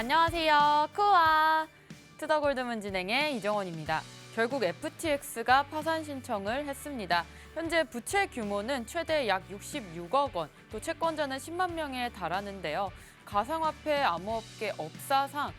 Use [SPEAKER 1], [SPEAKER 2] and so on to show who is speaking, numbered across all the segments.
[SPEAKER 1] 안녕하세요. 쿠아 투더골드문 진행의 이정원입니다. 결국 FTX가 파산 신청을 했습니다. 현재 부채 규모는 최대 약 66억 원, 또 채권자는 10만 명에 달하는데요. 가상화폐 암호업계 업사상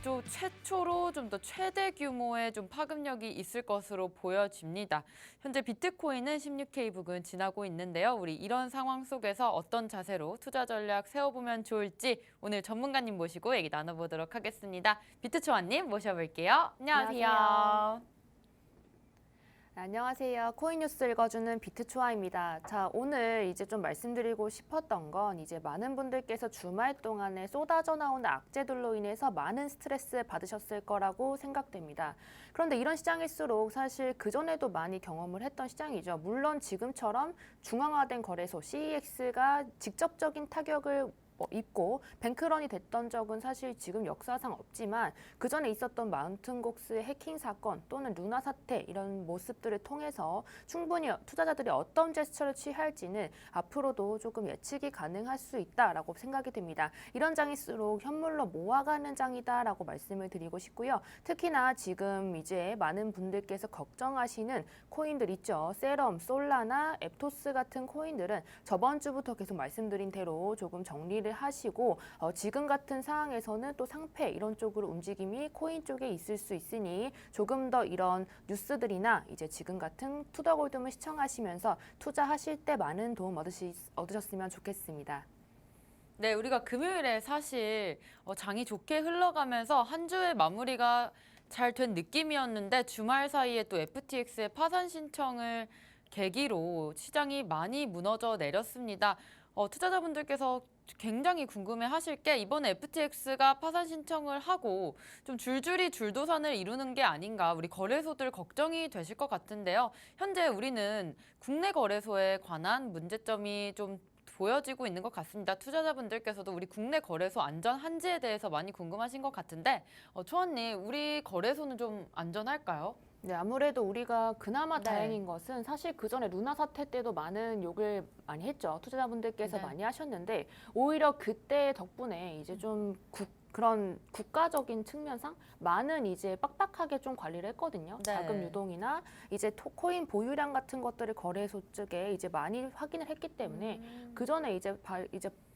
[SPEAKER 1] 또 최초로 좀 더 최대 규모의 좀 파급력이 있을 것으로 보여집니다. 현재 비트코인은 16K 부근 지나고 있는데요. 우리 이런 상황 속에서 어떤 자세로 투자 전략 세워보면 좋을지 오늘 전문가님 모시고 얘기 나눠보도록 하겠습니다. 비트초아님 모셔볼게요. 안녕하세요.
[SPEAKER 2] 안녕하세요. 코인뉴스 읽어주는 비트초아입니다. 자, 오늘 이제 좀 말씀드리고 싶었던 건 이제 많은 분들께서 주말 동안에 쏟아져 나오는 악재들로 인해서 많은 스트레스 받으셨을 거라고 생각됩니다. 그런데 이런 시장일수록 사실 그전에도 많이 경험을 했던 시장이죠. 물론 지금처럼 중앙화된 거래소 CEX가 직접적인 타격을 입고 뱅크런이 됐던 적은 사실 지금 역사상 없지만 그전에 있었던 마운틴곡스의 해킹 사건 또는 루나 사태 이런 모습들을 통해서 충분히 투자자들이 어떤 제스처를 취할지는 앞으로도 조금 예측이 가능할 수 있다라고 생각이 됩니다. 이런 장일수록 현물로 모아가는 장이다라고 말씀을 드리고 싶고요. 특히나 지금 이제 많은 분들께서 걱정하시는 코인들 있죠. 세럼, 솔라나, 앱토스 같은 코인들은 저번 주부터 계속 말씀드린 대로 조금 정리를 하시고 지금 같은 상황에서는 또 상패 이런 쪽으로 움직임이 코인 쪽에 있을 수 있으니 조금 더 이런 뉴스들이나 이제 지금 같은 투더골드문 시청하시면서 투자하실 때 많은 도움 얻으셨으면 좋겠습니다.
[SPEAKER 1] 네, 우리가 금요일에 사실 장이 좋게 흘러가면서 한 주의 마무리가 잘 된 느낌이었는데 주말 사이에 또 FTX의 파산 신청을 계기로 시장이 많이 무너져 내렸습니다. 투자자분들께서 굉장히 궁금해 하실 게 이번에 FTX가 파산 신청을 하고 좀 줄줄이 줄도산을 이루는 게 아닌가 우리 거래소들 걱정이 되실 것 같은데요. 현재 우리는 국내 거래소에 관한 문제점이 좀 보여지고 있는 것 같습니다. 투자자분들께서도 우리 국내 거래소 안전 한지에 대해서 많이 궁금하신 것 같은데 초원님 우리 거래소는 좀 안전할까요?
[SPEAKER 2] 네, 아무래도 우리가 그나마
[SPEAKER 1] 네.
[SPEAKER 2] 다행인 것은 사실 그전에 루나 사태 때도 많은 욕을 많이 했죠. 투자자분들께서
[SPEAKER 1] 네.
[SPEAKER 2] 많이 하셨는데 오히려 그때 덕분에 이제 좀 그런 국가적인 측면상 많은 이제 빡빡하게 좀 관리를 했거든요.
[SPEAKER 1] 네.
[SPEAKER 2] 자금 유동이나 이제 코인 보유량 같은 것들을 거래소 쪽에 이제 많이 확인을 했기 때문에 그 전에 이제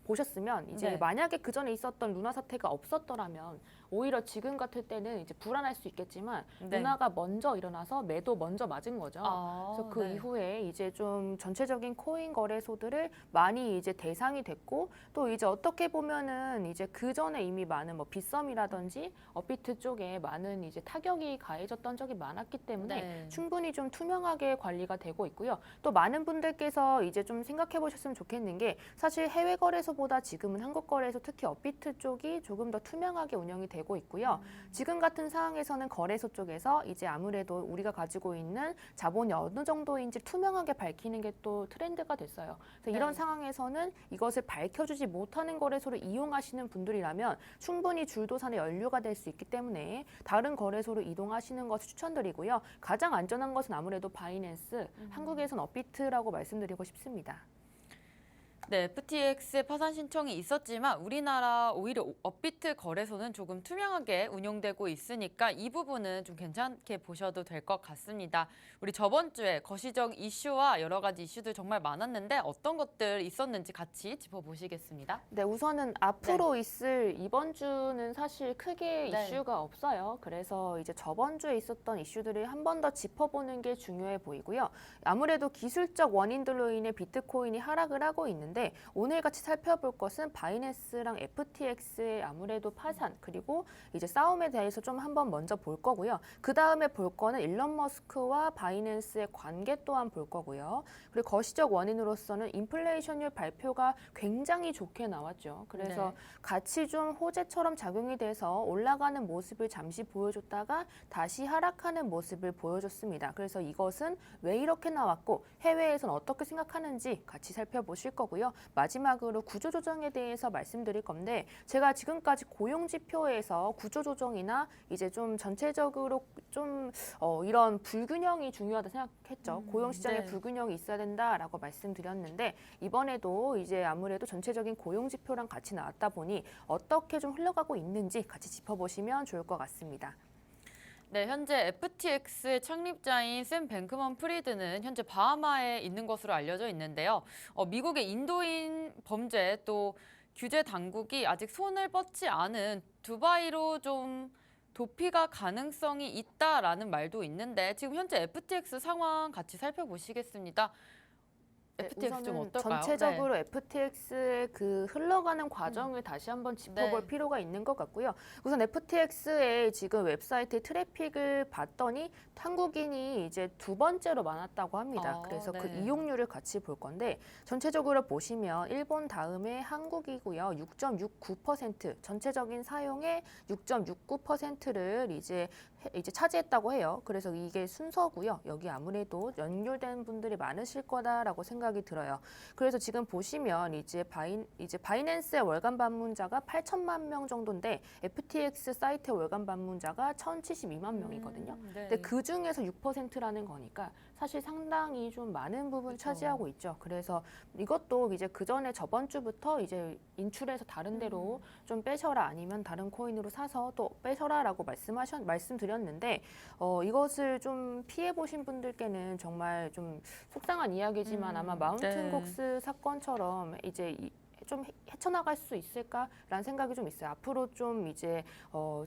[SPEAKER 2] 보셨으면 이제
[SPEAKER 1] 네.
[SPEAKER 2] 만약에 그 전에 있었던 루나 사태가 없었더라면 오히려 지금 같을 때는 이제 불안할 수 있겠지만
[SPEAKER 1] 네.
[SPEAKER 2] 루나가 먼저 일어나서 매도 먼저 맞은 거죠. 그래서 그
[SPEAKER 1] 네.
[SPEAKER 2] 이후에 이제 좀 전체적인 코인 거래소들을 많이 이제 대상이 됐고 또 이제 어떻게 보면은 이제 그 전에 이미 많은 뭐 빗썸이라든지 업비트 쪽에 많은 이제 타격이 가해졌던 적이 많았기 때문에
[SPEAKER 1] 네.
[SPEAKER 2] 충분히 좀 투명하게 관리가 되고 있고요. 또 많은 분들께서 이제 좀 생각해 보셨으면 좋겠는 게 사실 해외 거래소보다 지금은 한국 거래소 특히 업비트 쪽이 조금 더 투명하게 운영이 되고 있고요. 지금 같은 상황에서는 거래소 쪽에서 이제 아무래도 우리가 가지고 있는 자본이 어느 정도인지 투명하게 밝히는 게 또 트렌드가 됐어요. 그래서 이런 상황에서는 이것을 밝혀주지 못하는 거래소를 이용하시는 분들이라면 충분히 줄도산의 연료가 될 수 있기 때문에 다른 거래소로 이동하시는 것을 추천드리고요. 가장 안전한 것은 아무래도 바이낸스, 한국에선 업비트라고 말씀드리고 싶습니다.
[SPEAKER 1] 네, FTX의 파산 신청이 있었지만 우리나라 오히려 업비트 거래소는 조금 투명하게 운영되고 있으니까 이 부분은 좀 괜찮게 보셔도 될 것 같습니다. 우리 저번 주에 거시적 이슈와 여러 가지 이슈들 정말 많았는데 어떤 것들 있었는지 같이 짚어보시겠습니다.
[SPEAKER 2] 네, 우선은 앞으로 있을 이번 주는 사실 크게
[SPEAKER 1] 네.
[SPEAKER 2] 이슈가 없어요. 그래서 이제 저번 주에 있었던 이슈들을 한 번 더 짚어보는 게 중요해 보이고요. 아무래도 기술적 원인들로 인해 비트코인이 하락을 하고 있는데 오늘 같이 살펴볼 것은 바이낸스랑 FTX의 아무래도 파산 그리고 이제 싸움에 대해서 좀 한번 먼저 볼 거고요. 그 다음에 볼 거는 일론 머스크와 바이낸스의 관계 또한 볼 거고요. 그리고 거시적 원인으로서는 인플레이션율 발표가 굉장히 좋게 나왔죠. 그래서 같이 좀 호재처럼 작용이 돼서 올라가는 모습을 잠시 보여줬다가 다시 하락하는 모습을 보여줬습니다. 그래서 이것은 왜 이렇게 나왔고 해외에서는 어떻게 생각하는지 같이 살펴보실 거고요. 있고요. 마지막으로 구조조정에 대해서 말씀드릴 건데 제가 지금까지 고용지표에서 구조조정이나 이제 좀 전체적으로 좀 이런 불균형이 중요하다 생각했죠. 고용시장에
[SPEAKER 1] 네.
[SPEAKER 2] 불균형이 있어야 된다라고 말씀드렸는데 이번에도 이제 아무래도 전체적인 고용지표랑 같이 나왔다 보니 어떻게 좀 흘러가고 있는지 같이 짚어보시면 좋을 것 같습니다.
[SPEAKER 1] 네, 현재 FTX의 창립자인 샘 뱅크먼 프리드는 현재 바하마에 있는 것으로 알려져 있는데요. 미국의 인도인 범죄 또 규제 당국이 아직 손을 뻗지 않은 두바이로 좀 도피가 가능성이 있다라는 말도 있는데 지금 현재 FTX 상황 같이 살펴보시겠습니다.
[SPEAKER 2] 네,
[SPEAKER 1] FTX 좀
[SPEAKER 2] 우선은
[SPEAKER 1] 어떨까요?
[SPEAKER 2] 전체적으로 FTX의 그 흘러가는 과정을 다시 한번 짚어볼
[SPEAKER 1] 네.
[SPEAKER 2] 필요가 있는 것 같고요. 우선 FTX의 지금 웹사이트 트래픽을 봤더니 한국인이 이제 두 번째로 많았다고 합니다. 그래서 그
[SPEAKER 1] 네.
[SPEAKER 2] 이용률을 같이 볼 건데 전체적으로 보시면 일본 다음에 한국이고요. 6.69% 전체적인 사용의 6.69%를 이제 차지했다고 해요. 그래서 이게 순서고요. 여기 아무래도 연결된 분들이 많으실 거다라고 생각이 들어요. 그래서 지금 보시면 이제 바이낸스의 월간 방문자가 8천만 명 정도인데 FTX 사이트의 월간 방문자가 1,072만 명이거든요.
[SPEAKER 1] 네.
[SPEAKER 2] 근데 그 중에서 6%라는 거니까 사실 상당히 좀 많은 부분
[SPEAKER 1] 그쵸.
[SPEAKER 2] 차지하고 있죠. 그래서 이것도 이제 그 전에 저번 주부터 이제 인출해서 다른 데로 좀 빼셔라 아니면 다른 코인으로 사서 또 빼셔라라고 말씀드렸는데 이것을 좀 피해 보신 분들께는 정말 좀 속상한 이야기지만 아마 마운틴
[SPEAKER 1] 네.
[SPEAKER 2] 곡스 사건처럼 이제 좀 헤쳐나갈 수 있을까라는 생각이 좀 있어요. 앞으로 좀 이제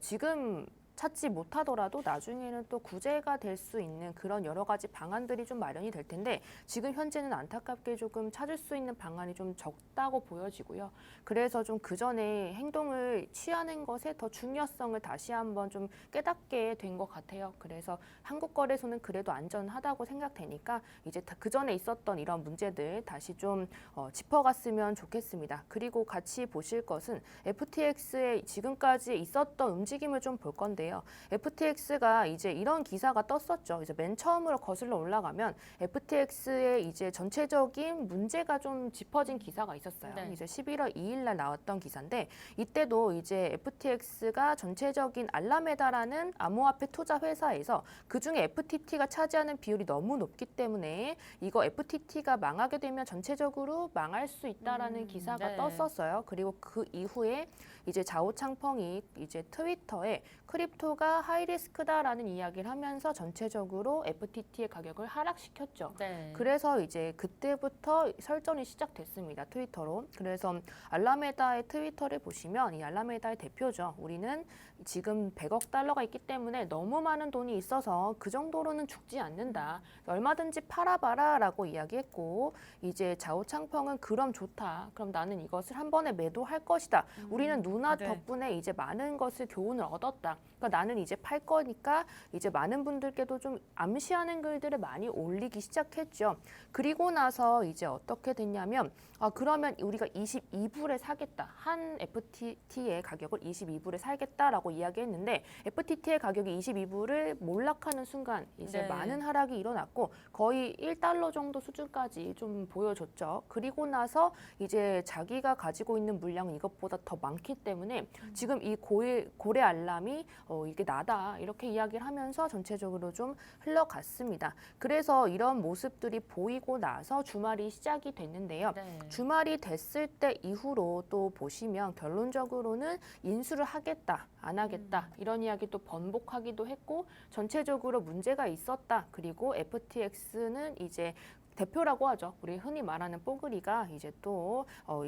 [SPEAKER 2] 지금 찾지 못하더라도 나중에는 또 구제가 될 수 있는 그런 여러 가지 방안들이 좀 마련이 될 텐데 지금 현재는 안타깝게 조금 찾을 수 있는 방안이 좀 적다고 보여지고요. 그래서 좀 그 전에 행동을 취하는 것의 더 중요성을 다시 한번 좀 깨닫게 된 것 같아요. 그래서 한국거래소는 그래도 안전하다고 생각되니까 이제 그 전에 있었던 이런 문제들 다시 좀 짚어갔으면 좋겠습니다. 그리고 같이 보실 것은 FTX의 지금까지 있었던 움직임을 좀 볼 건데요. FTX가 이제 이런 기사가 떴었죠. 이제 맨 처음으로 거슬러 올라가면 FTX의 이제 전체적인 문제가 좀 짚어진 기사가 있었어요.
[SPEAKER 1] 네.
[SPEAKER 2] 이제 11월 2일 날 나왔던 기사인데 이때도 이제 FTX가 전체적인 알라메다라는 암호화폐 투자 회사에서 그중에 FTT가 차지하는 비율이 너무 높기 때문에 이거 FTT가 망하게 되면 전체적으로 망할 수 있다라는 기사가
[SPEAKER 1] 네.
[SPEAKER 2] 떴었어요. 그리고 그 이후에 이제 자오창펑이 이제 트위터에 크립토가 하이리스크다라는 이야기를 하면서 전체적으로 FTT의 가격을 하락시켰죠.
[SPEAKER 1] 네.
[SPEAKER 2] 그래서 이제 그때부터 설전이 시작됐습니다. 트위터로. 그래서 알라메다의 트위터를 보시면 이 알라메다의 대표죠. 우리는 지금 100억 달러가 있기 때문에 너무 많은 돈이 있어서 그 정도로는 죽지 않는다. 얼마든지 팔아봐라라고 이야기했고 이제 자오창펑은 그럼 좋다. 그럼 나는 이것을 한 번에 매도할 것이다. 우리는 누나
[SPEAKER 1] 네.
[SPEAKER 2] 덕분에 이제 많은 것을 교훈을 얻었다. 그러니까 나는 이제 팔 거니까 이제 많은 분들께도 좀 암시하는 글들을 많이 올리기 시작했죠. 그리고 나서 이제 어떻게 됐냐면 그러면 우리가 22불에 사겠다. 한 FTT의 가격을 22불에 살겠다라고 이야기했는데 FTT의 가격이 22불을 몰락하는 순간 이제
[SPEAKER 1] 네.
[SPEAKER 2] 많은 하락이 일어났고 거의 1달러 정도 수준까지 좀 보여줬죠. 그리고 나서 이제 자기가 가지고 있는 물량은 이것보다 더 많기 때문에 지금 이 고래 알람이 이게 나다 이렇게 이야기를 하면서 전체적으로 좀 흘러갔습니다. 그래서 이런 모습들이 보이고 나서 주말이 시작이 됐는데요.
[SPEAKER 1] 네.
[SPEAKER 2] 주말이 됐을 때 이후로 또 보시면 결론적으로는 인수를 하겠다, 안 하겠다 이런 이야기 또 번복하기도 했고 전체적으로 문제가 있었다. 그리고 FTX는 이제 대표라고 하죠. 우리 흔히 말하는 뽀글이가 이제 또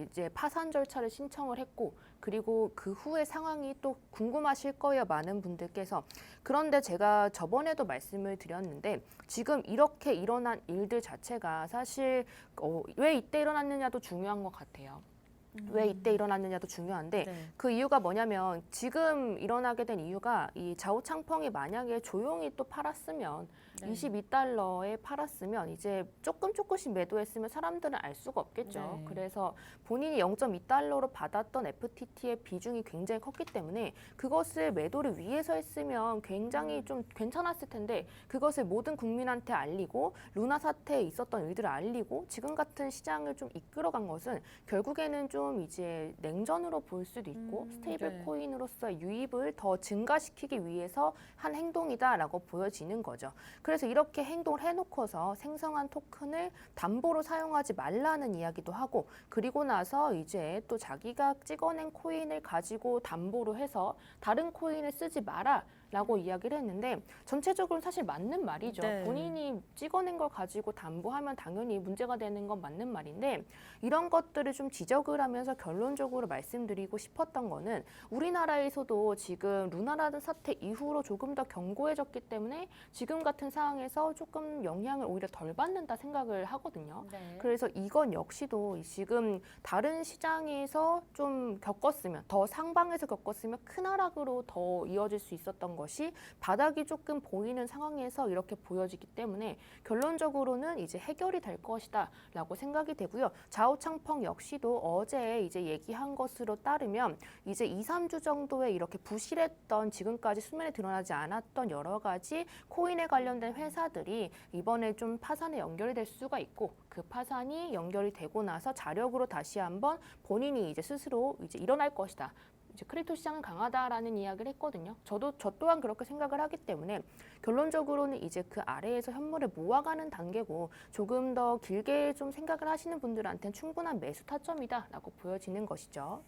[SPEAKER 2] 이제 파산 절차를 신청을 했고 그리고 그 후의 상황이 또 궁금하실 거예요. 많은 분들께서. 그런데 제가 저번에도 말씀을 드렸는데 지금 이렇게 일어난 일들 자체가 사실 왜 이때 일어났느냐도 중요한 것 같아요. 왜 이때 일어났느냐도 중요한데
[SPEAKER 1] 네.
[SPEAKER 2] 그 이유가 뭐냐면 지금 일어나게 된 이유가 이 좌우창펑이 만약에 조용히 또 팔았으면
[SPEAKER 1] 네.
[SPEAKER 2] 22달러에 팔았으면 이제 조금씩 매도했으면 사람들은 알 수가 없겠죠.
[SPEAKER 1] 네.
[SPEAKER 2] 그래서 본인이 0.2달러로 받았던 FTT의 비중이 굉장히 컸기 때문에 그것을 매도를 위해서 했으면 굉장히 좀 괜찮았을 텐데 그것을 모든 국민한테 알리고 루나 사태에 있었던 일들을 알리고 지금 같은 시장을 좀 이끌어간 것은 결국에는 좀 이제 냉전으로 볼 수도 있고 스테이블
[SPEAKER 1] 네.
[SPEAKER 2] 코인으로서의 유입을 더 증가시키기 위해서 한 행동이다라고 보여지는 거죠. 그래서 이렇게 행동을 해놓고서 생성한 토큰을 담보로 사용하지 말라는 이야기도 하고 그리고 나서 이제 또 자기가 찍어낸 코인을 가지고 담보로 해서 다른 코인을 쓰지 마라. 라고 이야기를 했는데 전체적으로 사실 맞는 말이죠.
[SPEAKER 1] 네.
[SPEAKER 2] 본인이 찍어낸 걸 가지고 담보하면 당연히 문제가 되는 건 맞는 말인데 이런 것들을 좀 지적을 하면서 결론적으로 말씀드리고 싶었던 거는 우리나라에서도 지금 루나라는 사태 이후로 조금 더 견고해졌기 때문에 지금 같은 상황에서 조금 영향을 오히려 덜 받는다 생각을 하거든요.
[SPEAKER 1] 네.
[SPEAKER 2] 그래서 이건 역시도 지금 다른 시장에서 좀 겪었으면 더 상방에서 겪었으면 큰 하락으로 더 이어질 수 있었던 것이 바닥이 조금 보이는 상황에서 이렇게 보여지기 때문에 결론적으로는 이제 해결이 될 것이다라고 생각이 되고요. 좌우창펑 역시도 어제 이제 얘기한 것으로 따르면 이제 2, 3주 정도에 이렇게 부실했던 지금까지 수면에 드러나지 않았던 여러 가지 코인에 관련된 회사들이 이번에 좀 파산에 연결이 될 수가 있고 그 파산이 연결이 되고 나서 자력으로 다시 한번 본인이 이제 스스로 이제 일어날 것이다. 이제 크립토 시장은 강하다라는 이야기를 했거든요. 저 또한 그렇게 생각을 하기 때문에 결론적으로는 이제 그 아래에서 현물을 모아가는 단계고 조금 더 길게 좀 생각을 하시는 분들한테는 충분한 매수 타점이다라고 보여지는 것이죠.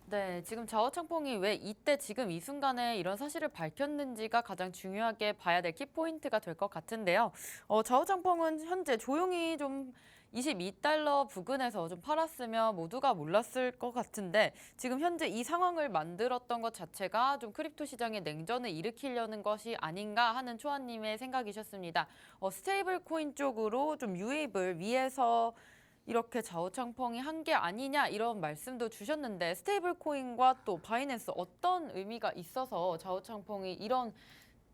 [SPEAKER 1] 네, 지금 좌우창펑이 왜 이때 지금 이 순간에 이런 사실을 밝혔는지가 가장 중요하게 봐야 될 키포인트가 될 것 같은데요. 좌우창펑은 현재 조용히 좀 22달러 부근에서 좀 팔았으면 모두가 몰랐을 것 같은데 지금 현재 이 상황을 만들었던 것 자체가 좀 크립토 시장의 냉전을 일으키려는 것이 아닌가 하는 초아님의 생각이셨습니다. 스테이블 코인 쪽으로 좀 유입을 위해서 이렇게 좌우창펑이 한 게 아니냐 이런 말씀도 주셨는데 스테이블 코인과 또 바이낸스 어떤 의미가 있어서 좌우창펑이 이런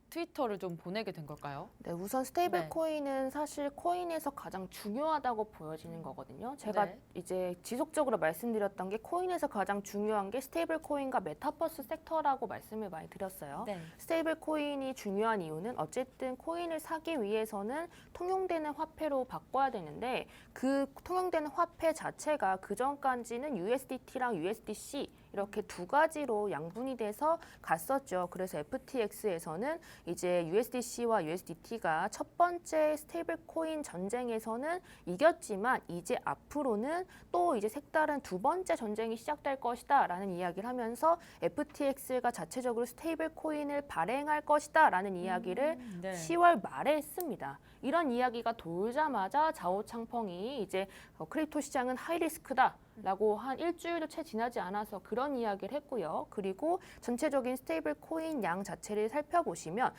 [SPEAKER 1] 트위터를 좀 보내게 된 걸까요?
[SPEAKER 2] 네, 우선 스테이블
[SPEAKER 1] 네.
[SPEAKER 2] 코인은 사실 코인에서 가장 중요하다고 보여지는 거거든요. 제가
[SPEAKER 1] 네.
[SPEAKER 2] 이제 지속적으로 말씀드렸던 게 코인에서 가장 중요한 게 스테이블 코인과 메타버스 섹터라고 말씀을 많이 드렸어요.
[SPEAKER 1] 네.
[SPEAKER 2] 스테이블 코인이 중요한 이유는 어쨌든 코인을 사기 위해서는 통용되는 화폐로 바꿔야 되는데 그 통용되는 화폐 자체가 그전까지는 USDT랑 USDC 이렇게 두 가지로 양분이 돼서 갔었죠. 그래서 FTX에서는 이제 USDC와 USDT가 첫 번째 스테이블 코인 전쟁에서는 이겼지만 이제 앞으로는 또 이제 색다른 두 번째 전쟁이 시작될 것이다라는 이야기를 하면서 FTX가 자체적으로 스테이블 코인을 발행할 것이다라는 이야기를
[SPEAKER 1] 네.
[SPEAKER 2] 10월 말에 했습니다. 이런 이야기가 돌자마자 좌우창펑이 이제 크립토 시장은 하이리스크다. 라고 한 일주일도 채 지나지 않아서 그런 이야기를 했고요. 그리고 전체적인 스테이블 코인 양 자체를 살펴보시면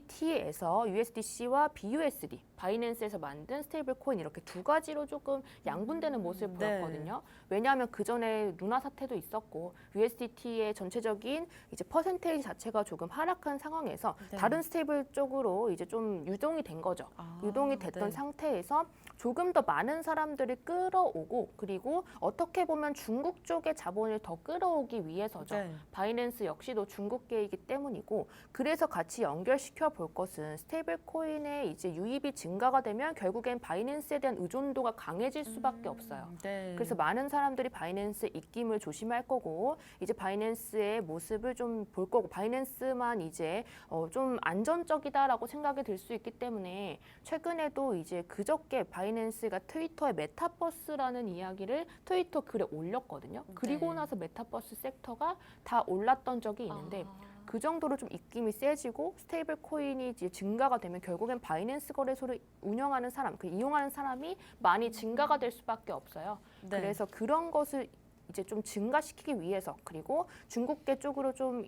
[SPEAKER 2] USDT에서 USDC와 BUSD, 바이낸스에서 만든 스테이블 코인 이렇게 두 가지로 조금 양분되는 모습을
[SPEAKER 1] 네.
[SPEAKER 2] 보였거든요. 왜냐하면 그 전에 루나 사태도 있었고 USDT의 전체적인 이제 퍼센테이지 자체가 조금 하락한 상황에서
[SPEAKER 1] 네.
[SPEAKER 2] 다른 스테이블 쪽으로 이제 좀 유동이 된 거죠. 유동이 됐던
[SPEAKER 1] 네.
[SPEAKER 2] 상태에서 조금 더 많은 사람들을 끌어오고 그리고 어떻게 보면 중국 쪽의 자본을 더 끌어오기 위해서죠.
[SPEAKER 1] 네.
[SPEAKER 2] 바이낸스 역시도 중국계이기 때문이고 그래서 같이 연결시켜 볼 것은 스테이블 코인의 이제 유입이 증가가 되면 결국엔 바이낸스에 대한 의존도가 강해질 수밖에 없어요.
[SPEAKER 1] 네.
[SPEAKER 2] 그래서 많은 사람들이 바이낸스 입김을 조심할 거고 이제 바이낸스의 모습을 좀 볼 거고 바이낸스만 이제 좀 안전적이다라고 생각이 들 수 있기 때문에 최근에도 이제 그저께 바이낸스가 트위터에 메타버스라는 이야기를 트위터 글에 올렸거든요. 그리고
[SPEAKER 1] 네.
[SPEAKER 2] 나서 메타버스 섹터가 다 올랐던 적이 있는데 그 정도로 좀 입김이 세지고 스테이블 코인이 이제 증가가 되면 결국엔 바이낸스 거래소를 운영하는 사람, 그 이용하는 사람이 많이 증가가 될 수밖에 없어요.
[SPEAKER 1] 네.
[SPEAKER 2] 그래서 그런 것을 이제 좀 증가시키기 위해서 그리고 중국계 쪽으로 좀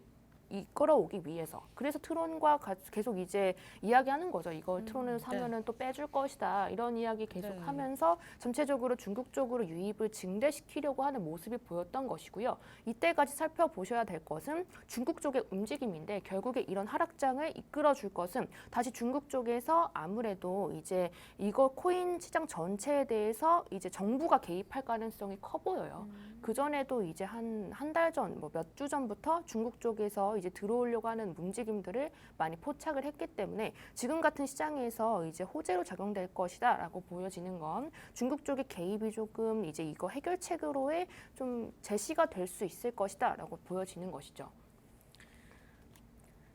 [SPEAKER 2] 이끌어오기 위해서. 그래서 트론과 계속 이제 이야기하는 거죠. 이걸 트론을 사면은 또 빼줄 것이다. 이런 이야기 계속
[SPEAKER 1] 네.
[SPEAKER 2] 하면서 전체적으로 중국 쪽으로 유입을 증대시키려고 하는 모습이 보였던 것이고요. 이때까지 살펴보셔야 될 것은 중국 쪽의 움직임인데 결국에 이런 하락장을 이끌어줄 것은 다시 중국 쪽에서 아무래도 이제 이거 코인 시장 전체에 대해서 이제 정부가 개입할 가능성이 커 보여요. 그 전에도 이제 한 달 전, 뭐 몇 주 전부터 중국 쪽에서 이제 들어오려고 하는 움직임들을 많이 포착을 했기 때문에 지금 같은 시장에서 이제 호재로 작용될 것이다라고 보여지는 건 중국 쪽의 개입이 조금 이제 이거 해결책으로의 좀 제시가 될 수 있을 것이다라고 보여지는 것이죠.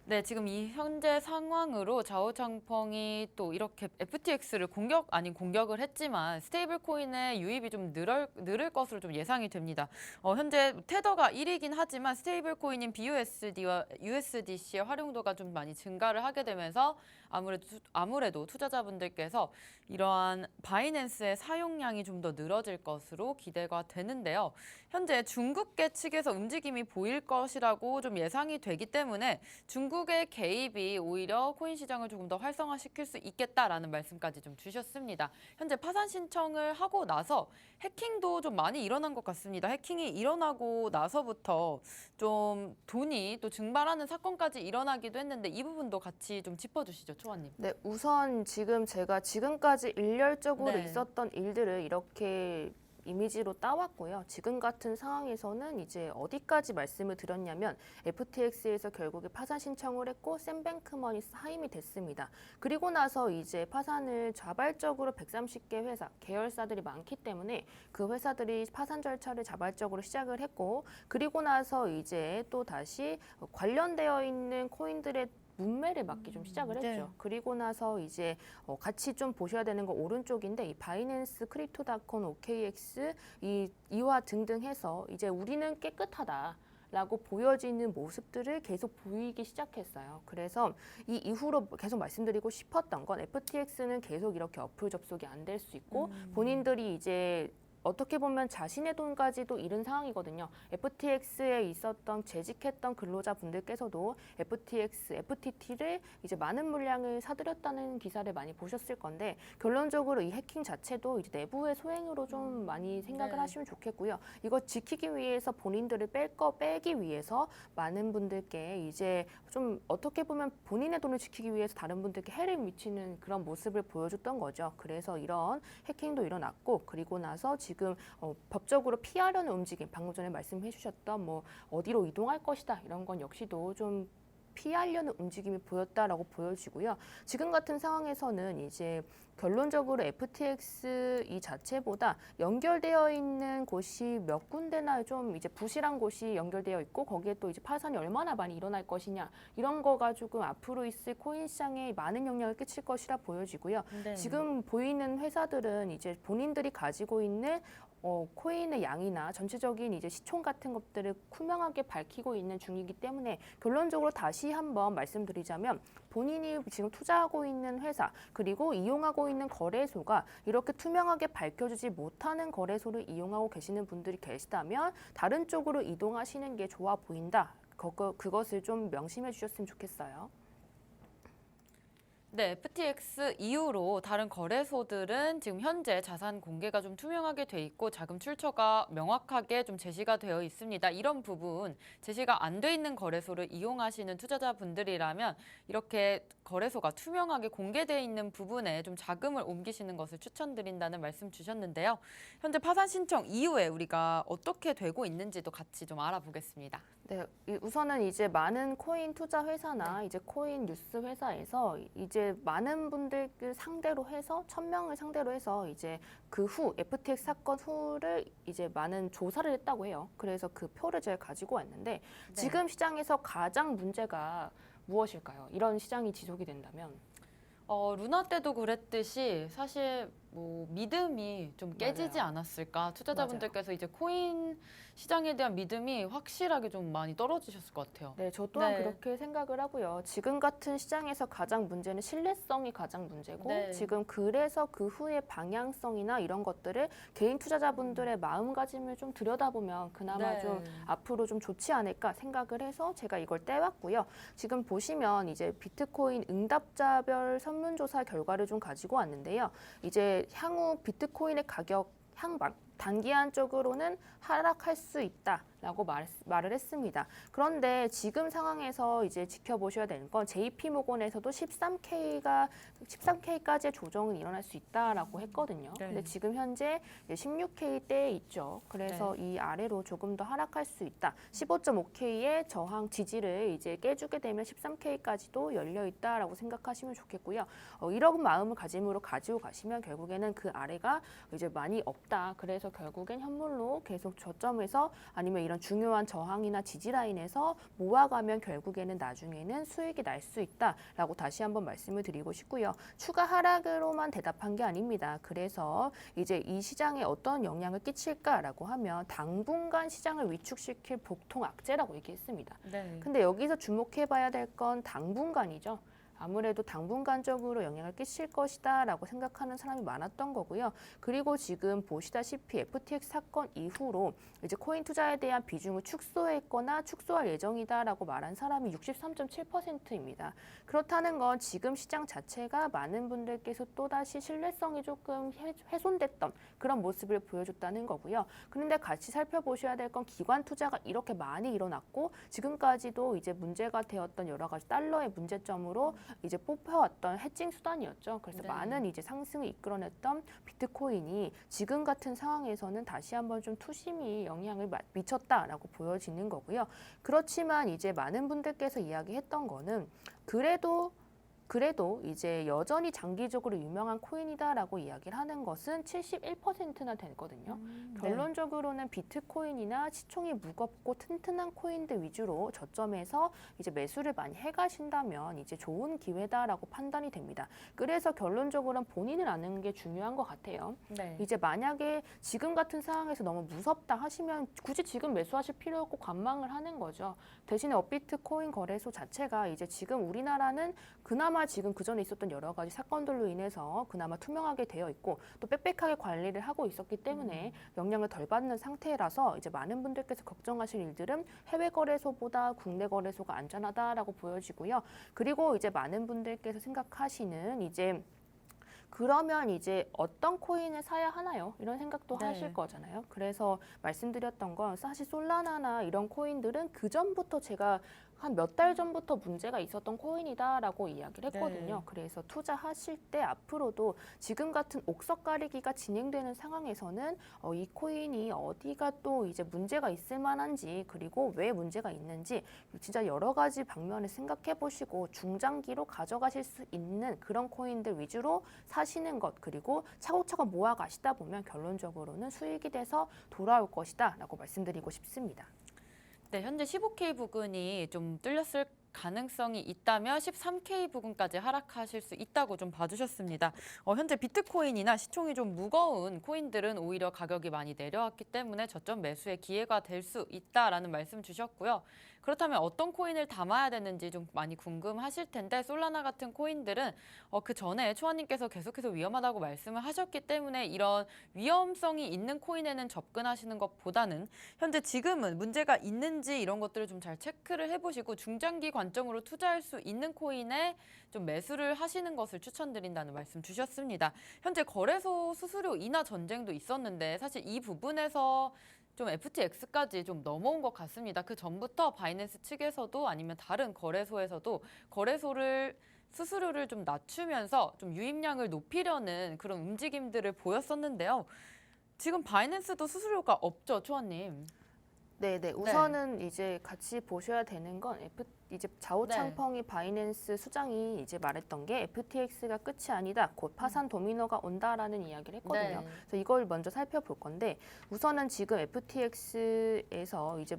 [SPEAKER 1] 네, 지금 이 현재 상황으로 자오창펑이 또 이렇게 FTX를 공격 아닌 공격을 했지만 스테이블 코인의 유입이 좀 늘을 것으로 좀 예상이 됩니다. 현재 테더가 1위긴 하지만 스테이블 코인인 BUSD와 USDC의 활용도가 좀 많이 증가를 하게 되면서 아무래도 투자자분들께서 이러한 바이낸스의 사용량이 좀 더 늘어질 것으로 기대가 되는데요. 현재 중국계 측에서 움직임이 보일 것이라고 좀 예상이 되기 때문에 중국의 개입이 오히려 코인 시장을 조금 더 활성화시킬 수 있겠다라는 말씀까지 좀 주셨습니다. 현재 파산 신청을 하고 나서 해킹도 좀 많이 일어난 것 같습니다. 해킹이 일어나고 나서부터 좀 돈이 또 증발하는 사건까지 일어나기도 했는데 이 부분도 같이 좀 짚어주시죠, 초아님.
[SPEAKER 2] 네, 우선 제가 지금까지 일렬적으로
[SPEAKER 1] 네.
[SPEAKER 2] 있었던 일들을 이렇게 이미지로 따왔고요. 지금 같은 상황에서는 이제 어디까지 말씀을 드렸냐면 FTX에서 결국에 파산 신청을 했고 샘뱅크먼이 사임이 됐습니다. 그리고 나서 이제 파산을 자발적으로 130개 회사, 계열사들이 많기 때문에 그 회사들이 파산 절차를 자발적으로 시작을 했고 그리고 나서 이제 또 다시 관련되어 있는 코인들의 문매를 맞기 좀 시작을 했죠.
[SPEAKER 1] 네.
[SPEAKER 2] 그리고 나서 이제 같이 좀 보셔야 되는 건 오른쪽인데 이 바이낸스, 크립토닷컴, OKX 이와 등등 해서 이제 우리는 깨끗하다. 라고 보여지는 모습들을 계속 보이기 시작했어요. 그래서 이 이후로 계속 말씀드리고 싶었던 건 FTX는 계속 이렇게 어플 접속이 안 될 수 있고 본인들이 이제 어떻게 보면 자신의 돈까지도 잃은 상황이거든요. FTX에 있었던 재직했던 근로자분들께서도 FTX, FTT를 이제 많은 물량을 사들였다는 기사를 많이 보셨을 건데 결론적으로 이 해킹 자체도 이제 내부의 소행으로 좀 많이 생각을
[SPEAKER 1] 네.
[SPEAKER 2] 하시면 좋겠고요. 이거 지키기 위해서 본인들을 빼기 위해서 많은 분들께 이제 좀 어떻게 보면 본인의 돈을 지키기 위해서 다른 분들께 해를 미치는 그런 모습을 보여줬던 거죠. 그래서 이런 해킹도 일어났고 그리고 나서 지금 법적으로 피하려는 움직임, 방금 전에 말씀해 주셨던 뭐 어디로 이동할 것이다 이런 건 역시도 좀 피하려는 움직임이 보였다라고 보여지고요. 지금 같은 상황에서는 이제 결론적으로 FTX 이 자체보다 연결되어 있는 곳이 몇 군데나 좀 이제 부실한 곳이 연결되어 있고 거기에 또 이제 파산이 얼마나 많이 일어날 것이냐 이런 거 가지고 앞으로 있을 코인 시장에 많은 영향을 끼칠 것이라 보여지고요.
[SPEAKER 1] 네.
[SPEAKER 2] 지금 보이는 회사들은 이제 본인들이 가지고 있는 코인의 양이나 전체적인 이제 시총 같은 것들을 투명하게 밝히고 있는 중이기 때문에 결론적으로 다시 한번 말씀드리자면 본인이 지금 투자하고 있는 회사 그리고 이용하고 있는 거래소가 이렇게 투명하게 밝혀주지 못하는 거래소를 이용하고 계시는 분들이 계시다면 다른 쪽으로 이동하시는 게 좋아 보인다. 그것을 좀 명심해 주셨으면 좋겠어요.
[SPEAKER 1] 네, FTX 이후로 다른 거래소들은 지금 현재 자산 공개가 좀 투명하게 돼 있고 자금 출처가 명확하게 좀 제시가 되어 있습니다. 이런 부분 제시가 안 돼 있는 거래소를 이용하시는 투자자분들이라면 이렇게 거래소가 투명하게 공개되어 있는 부분에 좀 자금을 옮기시는 것을 추천드린다는 말씀 주셨는데요. 현재 파산 신청 이후에 우리가 어떻게 되고 있는지도 같이 좀 알아보겠습니다.
[SPEAKER 2] 네, 우선은 이제 많은 코인 투자 회사나 이제 코인 뉴스 회사에서 이제 많은 분들을 상대로 해서 1,000명을 상대로 해서 이제 그 후 FTX 사건 후를 이제 많은 조사를 했다고 해요. 그래서 그 표를 제가 가지고 왔는데 지금 시장에서 가장 문제가 무엇일까요? 이런 시장이 지속이 된다면.
[SPEAKER 1] 루나 때도 그랬듯이 사실 뭐 믿음이 좀 깨지지
[SPEAKER 2] 맞아요.
[SPEAKER 1] 않았을까. 투자자분들께서 이제 코인 시장에 대한 믿음이 확실하게 좀 많이 떨어지셨을 것 같아요.
[SPEAKER 2] 네, 저 또한
[SPEAKER 1] 네.
[SPEAKER 2] 그렇게 생각을 하고요. 지금 같은 시장에서 가장 문제는 신뢰성이 가장 문제고
[SPEAKER 1] 네.
[SPEAKER 2] 지금 그래서 그 후에 방향성이나 이런 것들을 개인 투자자분들의 마음가짐을 좀 들여다보면 그나마
[SPEAKER 1] 네.
[SPEAKER 2] 좀 앞으로 좀 좋지 않을까 생각을 해서 제가 이걸 떼왔고요. 지금 보시면 이제 비트코인 응답자별 설문조사 결과를 좀 가지고 왔는데요. 이제 향후 비트코인의 가격 향방 단기간적으로는 하락할 수 있다라고 말을 했습니다. 그런데 지금 상황에서 이제 지켜보셔야 되는 건 JP모건에서도 13K까지의 조정은 일어날 수 있다라고 했거든요.
[SPEAKER 1] 네.
[SPEAKER 2] 근데 지금 현재 16K대에 있죠. 그래서 이 아래로 조금 더 하락할 수 있다. 15.5K의 저항 지지를 이제 깨주게 되면 13K까지도 열려 있다라고 생각하시면 좋겠고요. 이런 마음을 가짐으로 가지고 가시면 결국에는 그 아래가 이제 많이 없다. 그래서 결국엔 현물로 계속 저점에서 아니면 이런 중요한 저항이나 지지 라인에서 모아가면 결국에는 나중에는 수익이 날 수 있다라고 다시 한번 말씀을 드리고 싶고요. 추가 하락으로만 대답한 게 아닙니다. 그래서 이제 이 시장에 어떤 영향을 끼칠까라고 하면 당분간 시장을 위축시킬 복통 악재라고 얘기했습니다.
[SPEAKER 1] 네.
[SPEAKER 2] 근데 여기서 주목해봐야 될 건 당분간이죠. 아무래도 당분간적으로 영향을 끼칠 것이다라고 생각하는 사람이 많았던 거고요. 그리고 지금 보시다시피 FTX 사건 이후로 이제 코인 투자에 대한 비중을 축소했거나 축소할 예정이다라고 말한 사람이 63.7%입니다. 그렇다는 건 지금 시장 자체가 많은 분들께서 또다시 신뢰성이 조금 훼손됐던 그런 모습을 보여줬다는 거고요. 그런데 같이 살펴보셔야 될 건 기관 투자가 이렇게 많이 일어났고 지금까지도 이제 문제가 되었던 여러 가지 달러의 문제점으로 이제 뽑혀왔던 해칭 수단이었죠. 그래서
[SPEAKER 1] 네.
[SPEAKER 2] 많은 이제 상승을 이끌어냈던 비트코인이 지금 같은 상황에서는 다시 한번 좀 투심이 영향을 미쳤다라고 보여지는 거고요. 그렇지만 이제 많은 분들께서 이야기했던 거는 그래도 이제 여전히 장기적으로 유명한 코인이다라고 이야기를 하는 것은 71%나 되거든요. 결론적으로는 비트코인이나 시총이 무겁고 튼튼한 코인들 위주로 저점에서 이제 매수를 많이 해가신다면 이제 좋은 기회다라고 판단이 됩니다. 그래서 결론적으로는 본인을 아는 게 중요한 것 같아요.
[SPEAKER 1] 네.
[SPEAKER 2] 이제 만약에 지금 같은 상황에서 너무 무섭다 하시면 굳이 지금 매수하실 필요 없고 관망을 하는 거죠. 대신에 업비트 코인 거래소 자체가 이제 지금 우리나라는 그나마 지금 그전에 있었던 여러 가지 사건들로 인해서 그나마 투명하게 되어 있고 또 빽빽하게 관리를 하고 있었기 때문에 영향을 덜 받는 상태라서 이제 많은 분들께서 걱정하실 일들은 해외 거래소보다 국내 거래소가 안전하다라고 보여지고요. 그리고 이제 많은 분들께서 생각하시는 이제 그러면 이제 어떤 코인을 사야 하나요? 이런 생각도
[SPEAKER 1] 네.
[SPEAKER 2] 하실 거잖아요. 그래서 말씀드렸던 건 사실 솔라나나 이런 코인들은 그 전부터 제가 한 몇 달 전부터 문제가 있었던 코인이다라고 이야기를 했거든요.
[SPEAKER 1] 네.
[SPEAKER 2] 그래서 투자하실 때 앞으로도 지금 같은 옥석 가리기가 진행되는 상황에서는 이 코인이 어디가 또 이제 문제가 있을 만한지 그리고 왜 문제가 있는지 진짜 여러 가지 방면을 생각해 보시고 중장기로 가져가실 수 있는 그런 코인들 위주로 사시는 것 그리고 차곡차곡 모아 가시다 보면 결론적으로는 수익이 돼서 돌아올 것이다라고 말씀드리고 싶습니다.
[SPEAKER 1] 네, 현재 15K 부근이 좀 뚫렸을 가능성이 있다면 13K 부근까지 하락하실 수 있다고 좀 봐주셨습니다. 현재 비트코인이나 시총이 좀 무거운 코인들은 오히려 가격이 많이 내려왔기 때문에 저점 매수의 기회가 될 수 있다라는 말씀 주셨고요. 그렇다면 어떤 코인을 담아야 되는지 좀 많이 궁금하실 텐데 솔라나 같은 코인들은 그 전에 초아님께서 계속해서 위험하다고 말씀을 하셨기 때문에 이런 위험성이 있는 코인에는 접근하시는 것보다는 현재 지금은 문제가 있는지 이런 것들을 좀 잘 체크를 해보시고 중장기 관점으로 투자할 수 있는 코인에 좀 매수를 하시는 것을 추천드린다는 말씀 주셨습니다. 현재 거래소 수수료 인하 전쟁도 있었는데 사실 이 부분에서 좀 FTX까지 좀 넘어온 것 같습니다. 그 전부터 바이낸스 측에서도 아니면 다른 거래소에서도 수수료를 좀 낮추면서 좀 유입량을 높이려는 그런 움직임들을 보였었는데요. 지금 바이낸스도 수수료가 없죠, 초아님?
[SPEAKER 2] 네네. 우선은 이제 같이 보셔야 되는 건 이제 좌우창펑이 바이낸스 수장이 이제 말했던 게 FTX가 끝이 아니다. 곧 파산 도미노가 온다라는 이야기를 했거든요.
[SPEAKER 1] 네.
[SPEAKER 2] 그래서 이걸 먼저 살펴볼 건데 우선은 지금 FTX에서 이제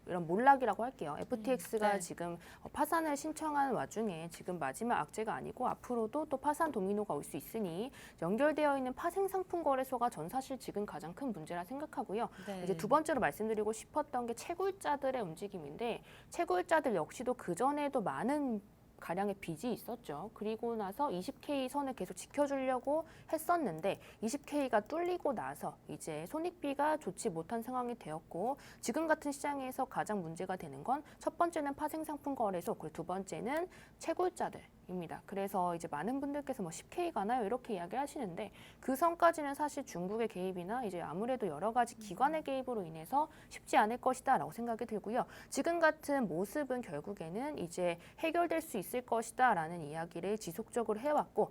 [SPEAKER 2] 이런 몰락이라고 할게요. FTX가
[SPEAKER 1] 네.
[SPEAKER 2] 지금 파산을 신청한 와중에 지금 마지막 악재가 아니고 앞으로도 또 파산 도미노가 올 수 있으니 연결되어 있는 파생 상품 거래소가 전 사실 지금 가장 큰 문제라 생각하고요.
[SPEAKER 1] 네.
[SPEAKER 2] 이제 두 번째로 말씀드리고 싶었던 게 채굴자들의 움직임인데 채굴자들 역시도 그전에도 많은 가량의 빚이 있었죠. 그리고 나서 20K 선을 계속 지켜주려고 했었는데 20K가 뚫리고 나서 이제 손익비가 좋지 못한 상황이 되었고 지금 같은 시장에서 가장 문제가 되는 건 첫 번째는 파생상품 거래소, 그리고 두 번째는 채굴자들입니다. 그래서 이제 많은 분들께서 뭐 10K 가나요? 이렇게 이야기하시는데 그 선까지는 사실 중국의 개입이나 이제 아무래도 여러 가지 기관의 개입으로 인해서 쉽지 않을 것이다라고 생각이 들고요. 지금 같은 모습은 결국에는 이제 해결될 수 있을 것이다라는 이야기를 지속적으로 해왔고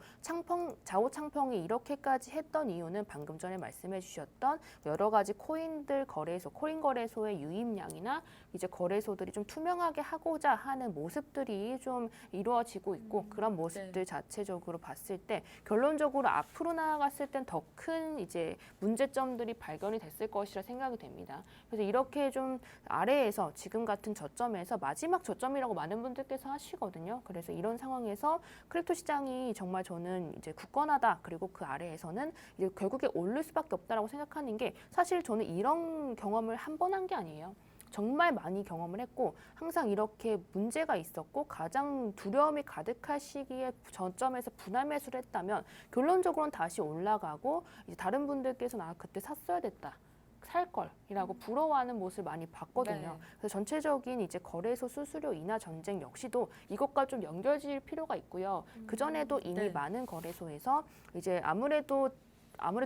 [SPEAKER 2] 좌우창펑이 이렇게까지 했던 이유는 방금 전에 말씀해 주셨던 여러 가지 코인들 거래소, 코인 거래소의 유입량이나 이제 거래소들이 좀 투명하게 하고자 하는 모습들이 좀 이루어지고 있고 그런 모습들 자체적으로 봤을 때 결론적으로 앞으로 나아갔을 땐 더 큰 이제 문제점들이 발견이 됐을 것이라 생각이 됩니다. 그래서 이렇게 좀 아래에서 지금 같은 저점에서 마지막 저점이라고 많은 분들께서 하시거든요. 그래서 이런 상황에서 크립토 시장이 정말 저는 이제 굳건하다. 그리고 그 아래에서는 이제 결국에 오를 수밖에 없다라고 생각하는 게 사실 저는 이런 경험을 한 번 한 게 아니에요. 정말 많이 경험을 했고 항상 이렇게 문제가 있었고 가장 두려움이 가득할 시기에 저점에서 분할 매수를 했다면 결론적으로는 다시 올라가고 이제 다른 분들께서는 아 그때 샀어야 됐다. 살 걸이라고 부러워하는 모습을 많이 봤거든요.
[SPEAKER 1] 네.
[SPEAKER 2] 그래서 전체적인 이제 거래소 수수료 인하 전쟁 역시도 이것과 좀 연결지을 필요가 있고요. 그 전에도 이미
[SPEAKER 1] 네.
[SPEAKER 2] 많은 거래소에서 이제 아무래도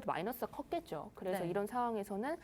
[SPEAKER 2] 마이너스가 컸겠죠. 그래서
[SPEAKER 1] 네.
[SPEAKER 2] 이런 상황에서는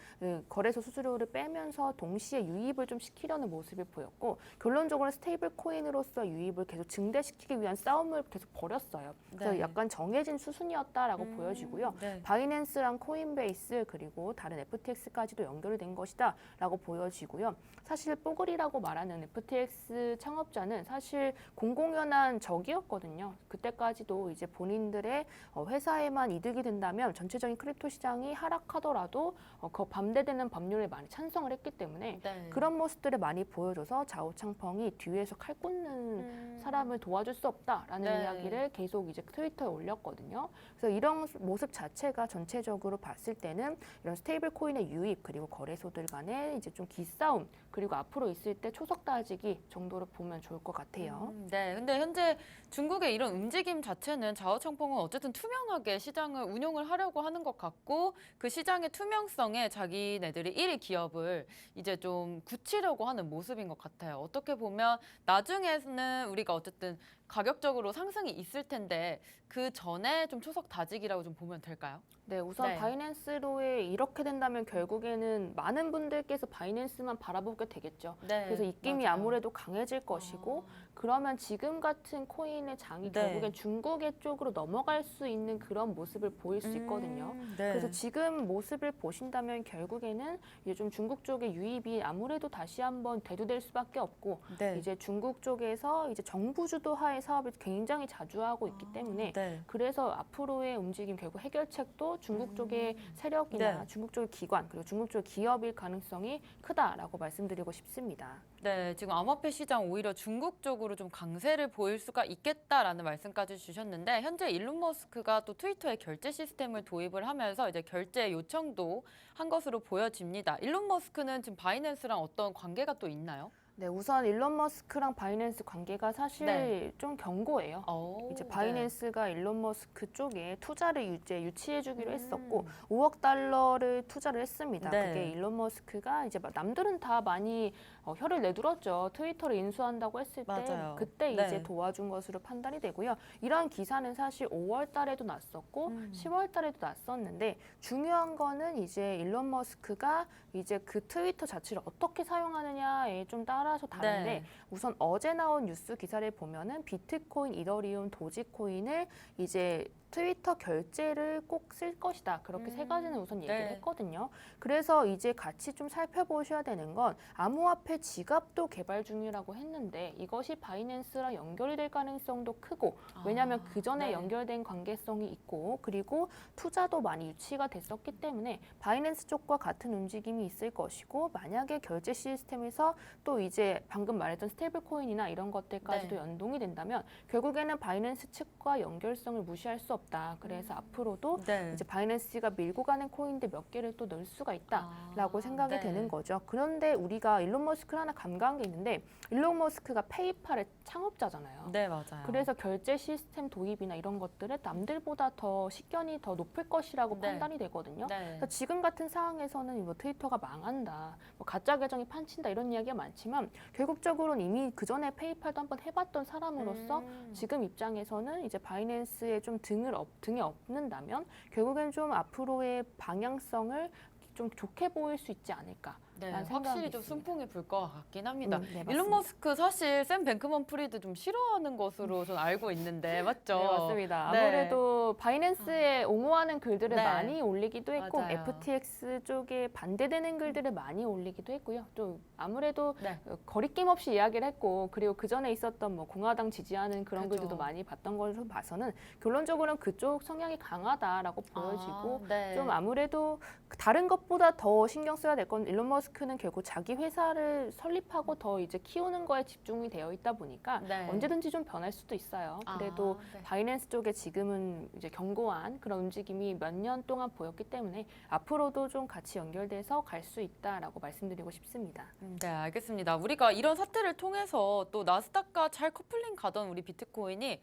[SPEAKER 2] 거래소 수수료를 빼면서 동시에 유입을 좀 시키려는 모습을 보였고 결론적으로 스테이블 코인으로서 유입을 계속 증대시키기 위한 싸움을 계속 벌였어요. 그래서
[SPEAKER 1] 네.
[SPEAKER 2] 약간 정해진 수순이었다라고 보여지고요.
[SPEAKER 1] 네.
[SPEAKER 2] 바이낸스랑 코인베이스 그리고 다른 FTX까지도 연결이 된 것이다라고 보여지고요. 사실 뽀글이라고 말하는 FTX 창업자는 사실 공공연한 적이었거든요. 그때까지도 이제 본인들의 회사에만 이득이 된다면 전체적인 크립토 시장이 하락하더라도 그 반대되는 법률에 많이 찬성을 했기 때문에
[SPEAKER 1] 네.
[SPEAKER 2] 그런 모습들을 많이 보여줘서 좌우창펑이 뒤에서 칼 꽂는 사람을 도와줄 수 없다라는
[SPEAKER 1] 네.
[SPEAKER 2] 이야기를 계속 이제 트위터에 올렸거든요. 그래서 이런 모습 자체가 전체적으로 봤을 때는 이런 스테이블 코인의 유입 그리고 거래소들 간의 이제 좀 기싸움 그리고 앞으로 있을 때 초석 다지기 정도로 보면 좋을 것 같아요.
[SPEAKER 1] 네, 근데 현재 중국의 이런 움직임 자체는 좌우창펑은 어쨌든 투명하게 시장을 운용을 하려고 하는 것 같고 그 시장의 투명성에 자기네들이 1위 기업을 이제 좀 굳히려고 하는 모습인 것 같아요. 어떻게 보면 나중에는 우리가 어쨌든 가격적으로 상승이 있을 텐데 그 전에 좀 초석 다지기라고 좀 보면 될까요?
[SPEAKER 2] 네, 우선
[SPEAKER 1] 네.
[SPEAKER 2] 바이낸스로에 이렇게 된다면 결국에는 많은 분들께서 바이낸스만 바라보게 되겠죠.
[SPEAKER 1] 네,
[SPEAKER 2] 그래서 입김이
[SPEAKER 1] 맞아요.
[SPEAKER 2] 아무래도 강해질 것이고 그러면 지금 같은 코인의 장이
[SPEAKER 1] 네.
[SPEAKER 2] 결국엔 중국의 쪽으로 넘어갈 수 있는 그런 모습을 보일 수 있거든요.
[SPEAKER 1] 네.
[SPEAKER 2] 그래서 지금 모습을 보신다면 결국에는 이제 좀 중국 쪽의 유입이 아무래도 다시 한번 대두될 수밖에 없고
[SPEAKER 1] 네.
[SPEAKER 2] 이제 중국 쪽에서 이제 정부 주도하에 사업을 굉장히 자주 하고 있기 때문에
[SPEAKER 1] 네.
[SPEAKER 2] 그래서 앞으로의 움직임 결국 해결책도 중국 쪽의 세력이나
[SPEAKER 1] 네.
[SPEAKER 2] 중국 쪽의 기관 그리고 중국 쪽의 기업일 가능성이 크다라고 말씀드리고 싶습니다.
[SPEAKER 1] 네, 지금 암호화폐 시장 오히려 중국 쪽으로 좀 강세를 보일 수가 있겠다라는 말씀까지 주셨는데 현재 일론 머스크가 또 트위터에 결제 시스템을 도입을 하면서 이제 결제 요청도 한 것으로 보여집니다. 일론 머스크는 지금 바이낸스랑 어떤 관계가 또 있나요?
[SPEAKER 2] 네, 우선 일론 머스크랑 바이낸스 관계가 사실
[SPEAKER 1] 네.
[SPEAKER 2] 좀 견고해요. 이제 바이낸스가 일론 머스크 쪽에 투자를 이제 유치해주기로 했었고 5억 달러를 투자를 했습니다.
[SPEAKER 1] 네.
[SPEAKER 2] 그게 일론 머스크가 이제 남들은 다 많이 혀를 내둘었죠. 트위터를 인수한다고 했을 때
[SPEAKER 1] 맞아요.
[SPEAKER 2] 그때
[SPEAKER 1] 네.
[SPEAKER 2] 이제 도와준 것으로 판단이 되고요. 이런 기사는 사실 5월 달에도 났었고 10월 달에도 났었는데 중요한 거는 이제 일론 머스크가 이제 그 트위터 자체를 어떻게 사용하느냐에 좀 따라서 다른데
[SPEAKER 1] 네.
[SPEAKER 2] 우선 어제 나온 뉴스 기사를 보면은 비트코인, 이더리움, 도지코인을 이제 트위터 결제를 꼭 쓸 것이다. 그렇게 세 가지는 우선 얘기를
[SPEAKER 1] 네.
[SPEAKER 2] 했거든요. 그래서 이제 같이 좀 살펴보셔야 되는 건 암호화폐 지갑도 개발 중이라고 했는데 이것이 바이낸스랑 연결이 될 가능성도 크고 왜냐하면 그 전에
[SPEAKER 1] 네.
[SPEAKER 2] 연결된 관계성이 있고 그리고 투자도 많이 유치가 됐었기 때문에 바이낸스 쪽과 같은 움직임이 있을 것이고 만약에 결제 시스템에서 또 이제 방금 말했던 스테이블 코인이나 이런 것들까지도
[SPEAKER 1] 네.
[SPEAKER 2] 연동이 된다면 결국에는 바이낸스 측과 연결성을 무시할 수 없다. 그래서 앞으로도
[SPEAKER 1] 네.
[SPEAKER 2] 이제 바이낸스가 밀고 가는 코인들 몇 개를 또 넣을 수가 있다라고 생각이
[SPEAKER 1] 네.
[SPEAKER 2] 되는 거죠. 그런데 우리가 일론 머스크를 하나 감가한 게 있는데 일론 머스크가 페이팔의 창업자잖아요.
[SPEAKER 1] 네, 맞아요.
[SPEAKER 2] 그래서 결제 시스템 도입이나 이런 것들은 남들보다 더 식견이 더 높을 것이라고
[SPEAKER 1] 네.
[SPEAKER 2] 판단이 되거든요.
[SPEAKER 1] 네.
[SPEAKER 2] 그래서 지금 같은 상황에서는 뭐 트위터가 망한다, 뭐 가짜 계정이 판친다 이런 이야기가 많지만 결국적으로는 이미 그 전에 페이팔도 한번 해봤던 사람으로서 지금 입장에서는 이제 바이낸스에 좀 등에 업는다면 결국엔 좀 앞으로의 방향성을 좀 좋게 보일 수 있지 않을까.
[SPEAKER 1] 네,
[SPEAKER 2] 라는 생각이
[SPEAKER 1] 확실히 좀
[SPEAKER 2] 있습니다.
[SPEAKER 1] 순풍이 불 것 같긴 합니다.
[SPEAKER 2] 네,
[SPEAKER 1] 일론
[SPEAKER 2] 맞습니다.
[SPEAKER 1] 머스크 사실 샘 뱅크먼 프리드 좀 싫어하는 것으로 전 알고 있는데 맞죠?
[SPEAKER 2] 네, 맞습니다.
[SPEAKER 1] 네.
[SPEAKER 2] 아무래도 바이낸스에 옹호하는 글들을
[SPEAKER 1] 네.
[SPEAKER 2] 많이 올리기도 했고
[SPEAKER 1] 맞아요.
[SPEAKER 2] FTX 쪽에 반대되는 글들을 많이 올리기도 했고요. 또 아무래도
[SPEAKER 1] 네.
[SPEAKER 2] 거리낌 없이 이야기를 했고 그리고 그 전에 있었던 뭐 공화당 지지하는 그런
[SPEAKER 1] 그죠.
[SPEAKER 2] 글들도 많이 봤던 걸로 봐서는 결론적으로는 그쪽 성향이 강하다라고 보여지고
[SPEAKER 1] 네.
[SPEAKER 2] 좀 아무래도 다른 것보다 더 신경 써야 될 건 일론 머스크는 결국 자기 회사를 설립하고 더 이제 키우는 거에 집중이 되어 있다 보니까
[SPEAKER 1] 네.
[SPEAKER 2] 언제든지 좀 변할 수도 있어요. 그래도
[SPEAKER 1] 네.
[SPEAKER 2] 바이낸스 쪽에 지금은 이제 견고한 그런 움직임이 몇 년 동안 보였기 때문에 앞으로도 좀 같이 연결돼서 갈 수 있다라고 말씀드리고 싶습니다.
[SPEAKER 1] 네, 알겠습니다. 우리가 이런 사태를 통해서 또 나스닥과 잘 커플링 가던 우리 비트코인이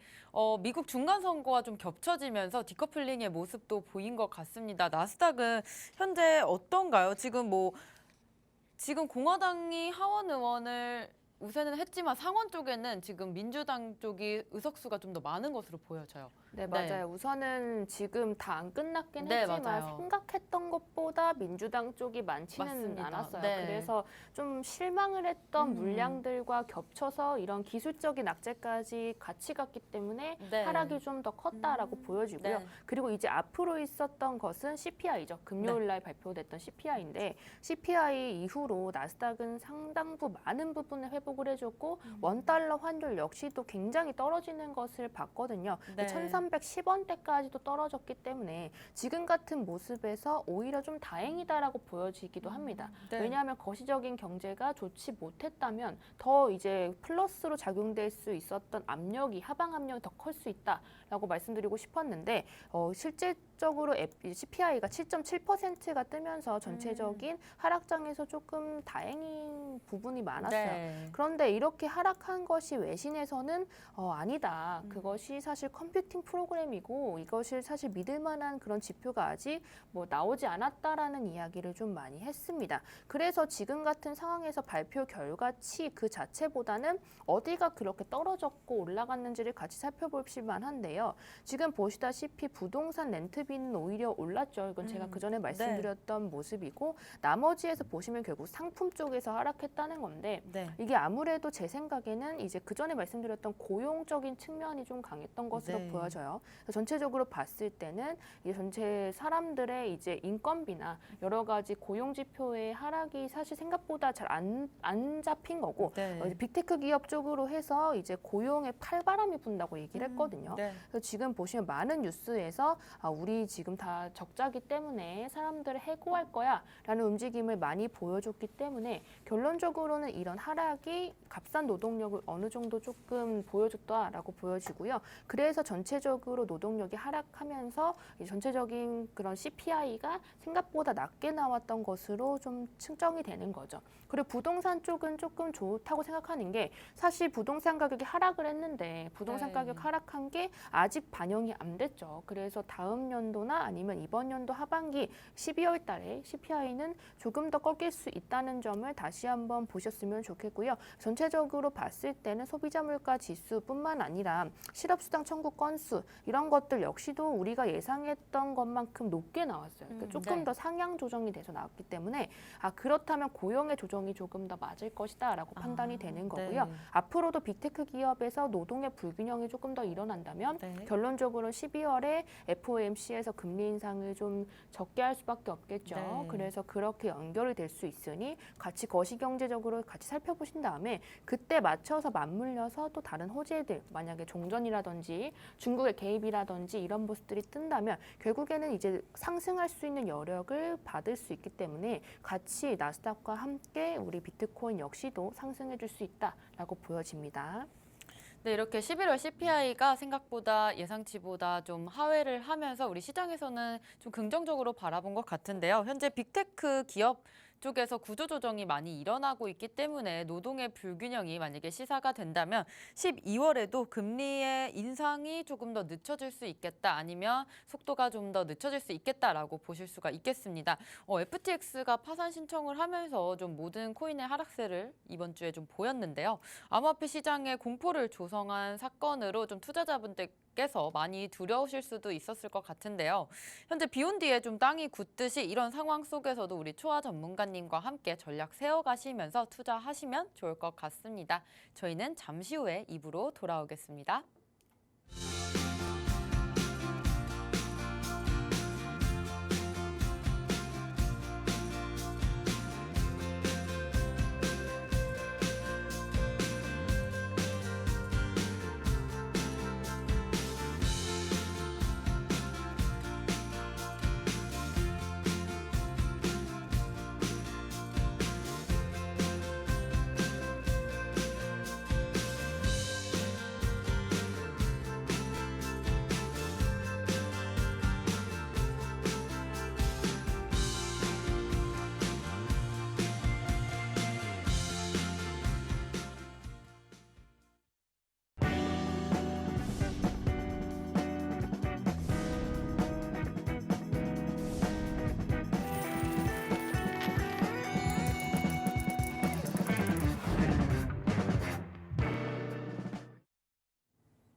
[SPEAKER 1] 미국 중간 선거와 좀 겹쳐지면서 디커플링의 모습도 보인 것 같습니다. 나스닥은 현재 어떤가요? 지금 공화당이 하원 의원을 우세는 했지만 상원 쪽에는 지금 민주당 쪽이 의석수가 좀 더 많은 것으로 보여져요.
[SPEAKER 2] 네, 맞아요. 우선은 지금 다 안 끝났긴
[SPEAKER 1] 네,
[SPEAKER 2] 했지만
[SPEAKER 1] 맞아요.
[SPEAKER 2] 생각했던 것보다 민주당 쪽이 많지는
[SPEAKER 1] 맞습니다.
[SPEAKER 2] 않았어요.
[SPEAKER 1] 네.
[SPEAKER 2] 그래서 좀 실망을 했던 물량들과 겹쳐서 이런 기술적인 악재까지 같이 갔기 때문에
[SPEAKER 1] 네.
[SPEAKER 2] 하락이 좀 더 컸다라고 보여지고요.
[SPEAKER 1] 네.
[SPEAKER 2] 그리고 이제 앞으로 있었던 것은 CPI죠. 금요일 날 발표됐던 CPI인데 CPI 이후로 나스닥은 상당부 많은 부분을 회복을 해줬고 원달러 환율 역시도 굉장히 떨어지는 것을 봤거든요.
[SPEAKER 1] 네.
[SPEAKER 2] 1310원대까지도 떨어졌기 때문에 지금 같은 모습에서 오히려 좀 다행이다라고 보여지기도 합니다.
[SPEAKER 1] 네.
[SPEAKER 2] 왜냐하면 거시적인 경제가 좋지 못했다면 더 이제 플러스로 작용될 수 있었던 압력이 하방 압력이 더 클 수 있다라고 말씀드리고 싶었는데 실질적으로 CPI가 7.7%가 뜨면서 전체적인 하락장에서 조금 다행인 부분이 많았어요.
[SPEAKER 1] 네.
[SPEAKER 2] 그런데 이렇게 하락한 것이 외신에서는 아니다. 그것이 사실 컴퓨팅 프로그램이고 이것을 사실 믿을 만한 그런 지표가 아직 뭐 나오지 않았다라는 이야기를 좀 많이 했습니다. 그래서 지금 같은 상황에서 발표 결과치 그 자체보다는 어디가 그렇게 떨어졌고 올라갔는지를 같이 살펴볼 만한데요. 지금 보시다시피 부동산 렌트비는 오히려 올랐죠. 이건 제가 그 전에 말씀드렸던 모습이고 나머지에서 보시면 결국 상품 쪽에서 하락했다는 건데
[SPEAKER 1] 네.
[SPEAKER 2] 이게 아무래도 제 생각에는 이제 그 전에 말씀드렸던 고용적인 측면이 좀 강했던 것으로
[SPEAKER 1] 네.
[SPEAKER 2] 보여져요. 그래서 전체적으로 봤을 때는 이 전체 사람들의 이제 인건비나 여러 가지 고용 지표의 하락이 사실 생각보다 잘 안 잡힌 거고
[SPEAKER 1] 네.
[SPEAKER 2] 빅테크 기업 쪽으로 해서 이제 고용에 칼바람이 분다고 얘기를 했거든요.
[SPEAKER 1] 네.
[SPEAKER 2] 그래서 지금 보시면 많은 뉴스에서 우리 지금 다 적자기 때문에 사람들을 해고할 거야 라는 움직임을 많이 보여줬기 때문에 결론적으로는 이런 하락이 값싼 노동력을 어느 정도 조금 보여줬다라고 보여지고요. 그래서 전체적으로 노동력이 하락하면서 이 전체적인 그런 CPI가 생각보다 낮게 나왔던 것으로 좀 측정이 되는 거죠. 그리고 부동산 쪽은 조금 좋다고 생각하는 게 사실 부동산 가격이 하락을 했는데 부동산
[SPEAKER 1] 네.
[SPEAKER 2] 가격 하락한 게 아직 반영이 안 됐죠. 그래서 다음 내년도나 아니면 이번 연도 하반기 12월 달에 CPI는 조금 더 꺾일 수 있다는 점을 다시 한번 보셨으면 좋겠고요. 전체적으로 봤을 때는 소비자 물가 지수뿐만 아니라 실업수당 청구 건수 이런 것들 역시도 우리가 예상했던 것만큼 높게 나왔어요. 그러니까 조금
[SPEAKER 1] 네.
[SPEAKER 2] 더 상향 조정이 돼서 나왔기 때문에 그렇다면 고용의 조정이 조금 더 맞을 것이다라고 판단이 되는 거고요.
[SPEAKER 1] 네.
[SPEAKER 2] 앞으로도 빅테크 기업에서 노동의 불균형이 조금 더 일어난다면
[SPEAKER 1] 네.
[SPEAKER 2] 결론적으로 12월에 FOMC에서 금리 인상을 좀 적게 할 수밖에 없겠죠.
[SPEAKER 1] 네.
[SPEAKER 2] 그래서 그렇게 연결이 될 수 있으니 같이 거시경제적으로 같이 살펴보신 다음에 그때 맞춰서 맞물려서 또 다른 호재들 만약에 종전이라든지 중국의 개입이라든지 이런 모습들이 뜬다면 결국에는 이제 상승할 수 있는 여력을 받을 수 있기 때문에 같이 나스닥과 함께 우리 비트코인 역시도 상승해 줄 수 있다라고 보여집니다.
[SPEAKER 1] 네, 이렇게 11월 CPI가 생각보다 예상치보다 좀 하회를 하면서 우리 시장에서는 좀 긍정적으로 바라본 것 같은데요. 현재 빅테크 기업 쪽에서 구조조정이 많이 일어나고 있기 때문에 노동의 불균형이 만약에 시사가 된다면 12월에도 금리의 인상이 조금 더 늦춰질 수 있겠다, 아니면 속도가 좀 더 늦춰질 수 있겠다라고 보실 수가 있겠습니다. FTX가 파산 신청을 하면서 좀 모든 코인의 하락세를 이번 주에 좀 보였는데요. 암호화폐 시장에 공포를 조성한 사건으로 좀 투자자분들께서 많이 두려우실 수도 있었을 것 같은데요. 현재 비온 뒤에 좀 땅이 굳듯이 이런 상황 속에서도 우리 초아 전문가님과 함께 전략 세워가시면서 투자하시면 좋을 것 같습니다. 저희는 잠시 후에 2부로 돌아오겠습니다.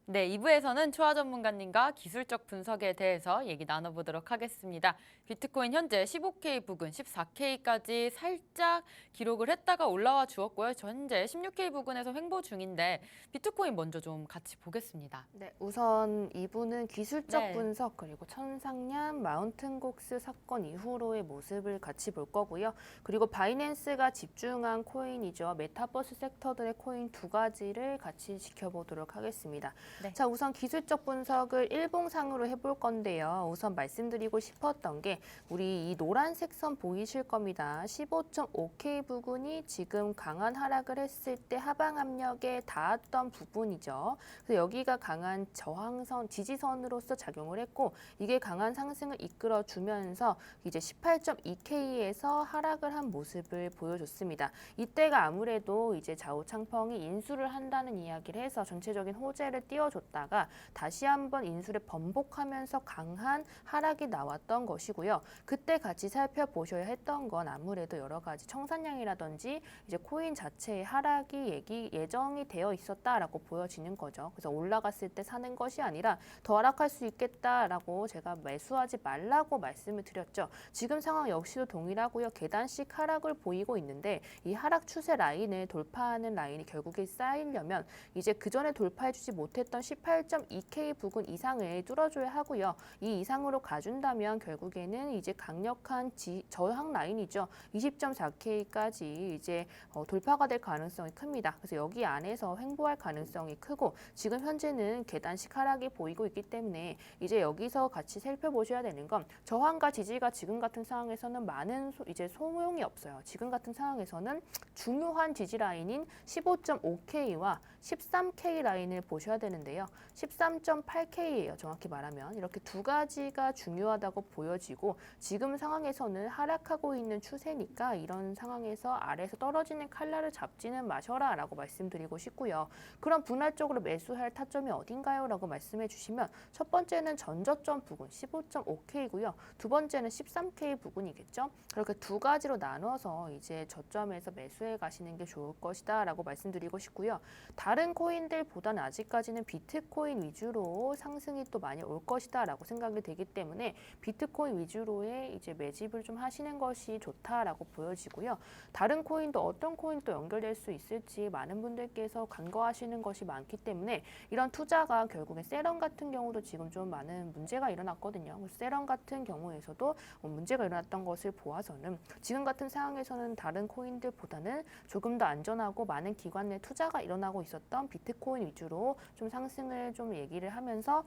[SPEAKER 1] 네, 2부에서는 초아 전문가님과 기술적 분석에 대해서 얘기 나눠보도록 하겠습니다. 비트코인 현재 15K 부근 14K까지 살짝 기록을 했다가 올라와 주었고요. 현재 16K 부근에서 횡보 중인데 비트코인 먼저 좀 같이 보겠습니다.
[SPEAKER 2] 네, 우선 2부는 기술적
[SPEAKER 1] 네.
[SPEAKER 2] 분석 그리고 천상년 마운틴곡스 사건 이후로의 모습을 같이 볼 거고요. 그리고 바이낸스가 집중한 코인이죠. 메타버스 섹터들의 코인 두 가지를 같이 지켜보도록 하겠습니다.
[SPEAKER 1] 네.
[SPEAKER 2] 자, 우선 기술적 분석을 일봉상으로 해볼 건데요. 우선 말씀드리고 싶었던 게 우리 이 노란색 선 보이실 겁니다. 15.5K 부근이 지금 강한 하락을 했을 때 하방 압력에 닿았던 부분이죠. 그래서 여기가 강한 저항선, 지지선으로서 작용을 했고 이게 강한 상승을 이끌어 주면서 이제 18.2K에서 하락을 한 모습을 보여줬습니다. 이때가 아무래도 이제 좌우창펑이 인수를 한다는 이야기를 해서 전체적인 호재를 띄워줬다가 다시 한번 인수를 번복하면서 강한 하락이 나왔던 것이고요. 그때 같이 살펴보셔야 했던 건 아무래도 여러 가지 청산량이라든지 이제 코인 자체의 하락이 예정이 되어 있었다라고 보여지는 거죠. 그래서 올라갔을 때 사는 것이 아니라 더 하락할 수 있겠다라고 제가 매수하지 말라고 말씀을 드렸죠. 지금 상황 역시도 동일하고요. 계단식 하락을 보이고 있는데 이 하락 추세 라인을 돌파하는 라인이 결국에 쌓이려면 이제 그 전에 돌파해주지 못했던 18.2K 부근 이상을 뚫어줘야 하고요. 이 이상으로 가준다면 결국에는 이제 강력한 저항 라인이죠. 20.4K까지 이제 돌파가 될 가능성이 큽니다. 그래서 여기 안에서 횡보할 가능성이 크고 지금 현재는 계단식 하락이 보이고 있기 때문에 이제 여기서 같이 살펴보셔야 되는 건 저항과 지지가 지금 같은 상황에서는 많은 이제 소용이 없어요. 지금 같은 상황에서는 중요한 지지 라인인 15.5K와 13K 라인을 보셔야 되는데요. 건데요. 13.8K예요. 정확히 말하면. 이렇게 두 가지가 중요하다고 보여지고 지금 상황에서는 하락하고 있는 추세니까 이런 상황에서 아래에서 떨어지는 칼날을 잡지는 마셔라 라고 말씀드리고 싶고요. 그럼 분할적으로 매수할 타점이 어딘가요? 라고 말씀해 주시면 첫 번째는 전저점 부근 15.5K고요. 두 번째는 13K 부근이겠죠. 그렇게 두 가지로 나눠서 이제 저점에서 매수해 가시는 게 좋을 것이다 라고 말씀드리고 싶고요. 다른 코인들보다는 아직까지는 비트코인 위주로 상승이 또 많이 올 것이다 라고 생각이 되기 때문에 비트코인 위주로의 이제 매집을 좀 하시는 것이 좋다라고 보여지고요. 다른 코인도 어떤 코인도 연결될 수 있을지 많은 분들께서 간과하시는 것이 많기 때문에 이런 투자가 결국엔 세럼 같은 경우도 지금 좀 많은 문제가 일어났거든요. 세럼 같은 경우에서도 문제가 일어났던 것을 보아서는 지금 같은 상황에서는 다른 코인들보다는 조금 더 안전하고 많은 기관 내 투자가 일어나고 있었던 비트코인 위주로 좀 상승을 좀 얘기를 하면서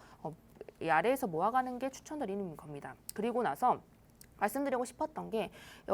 [SPEAKER 2] 이 아래에서 모아가는 게 추천드리는 겁니다. 그리고 나서 말씀드리고 싶었던 게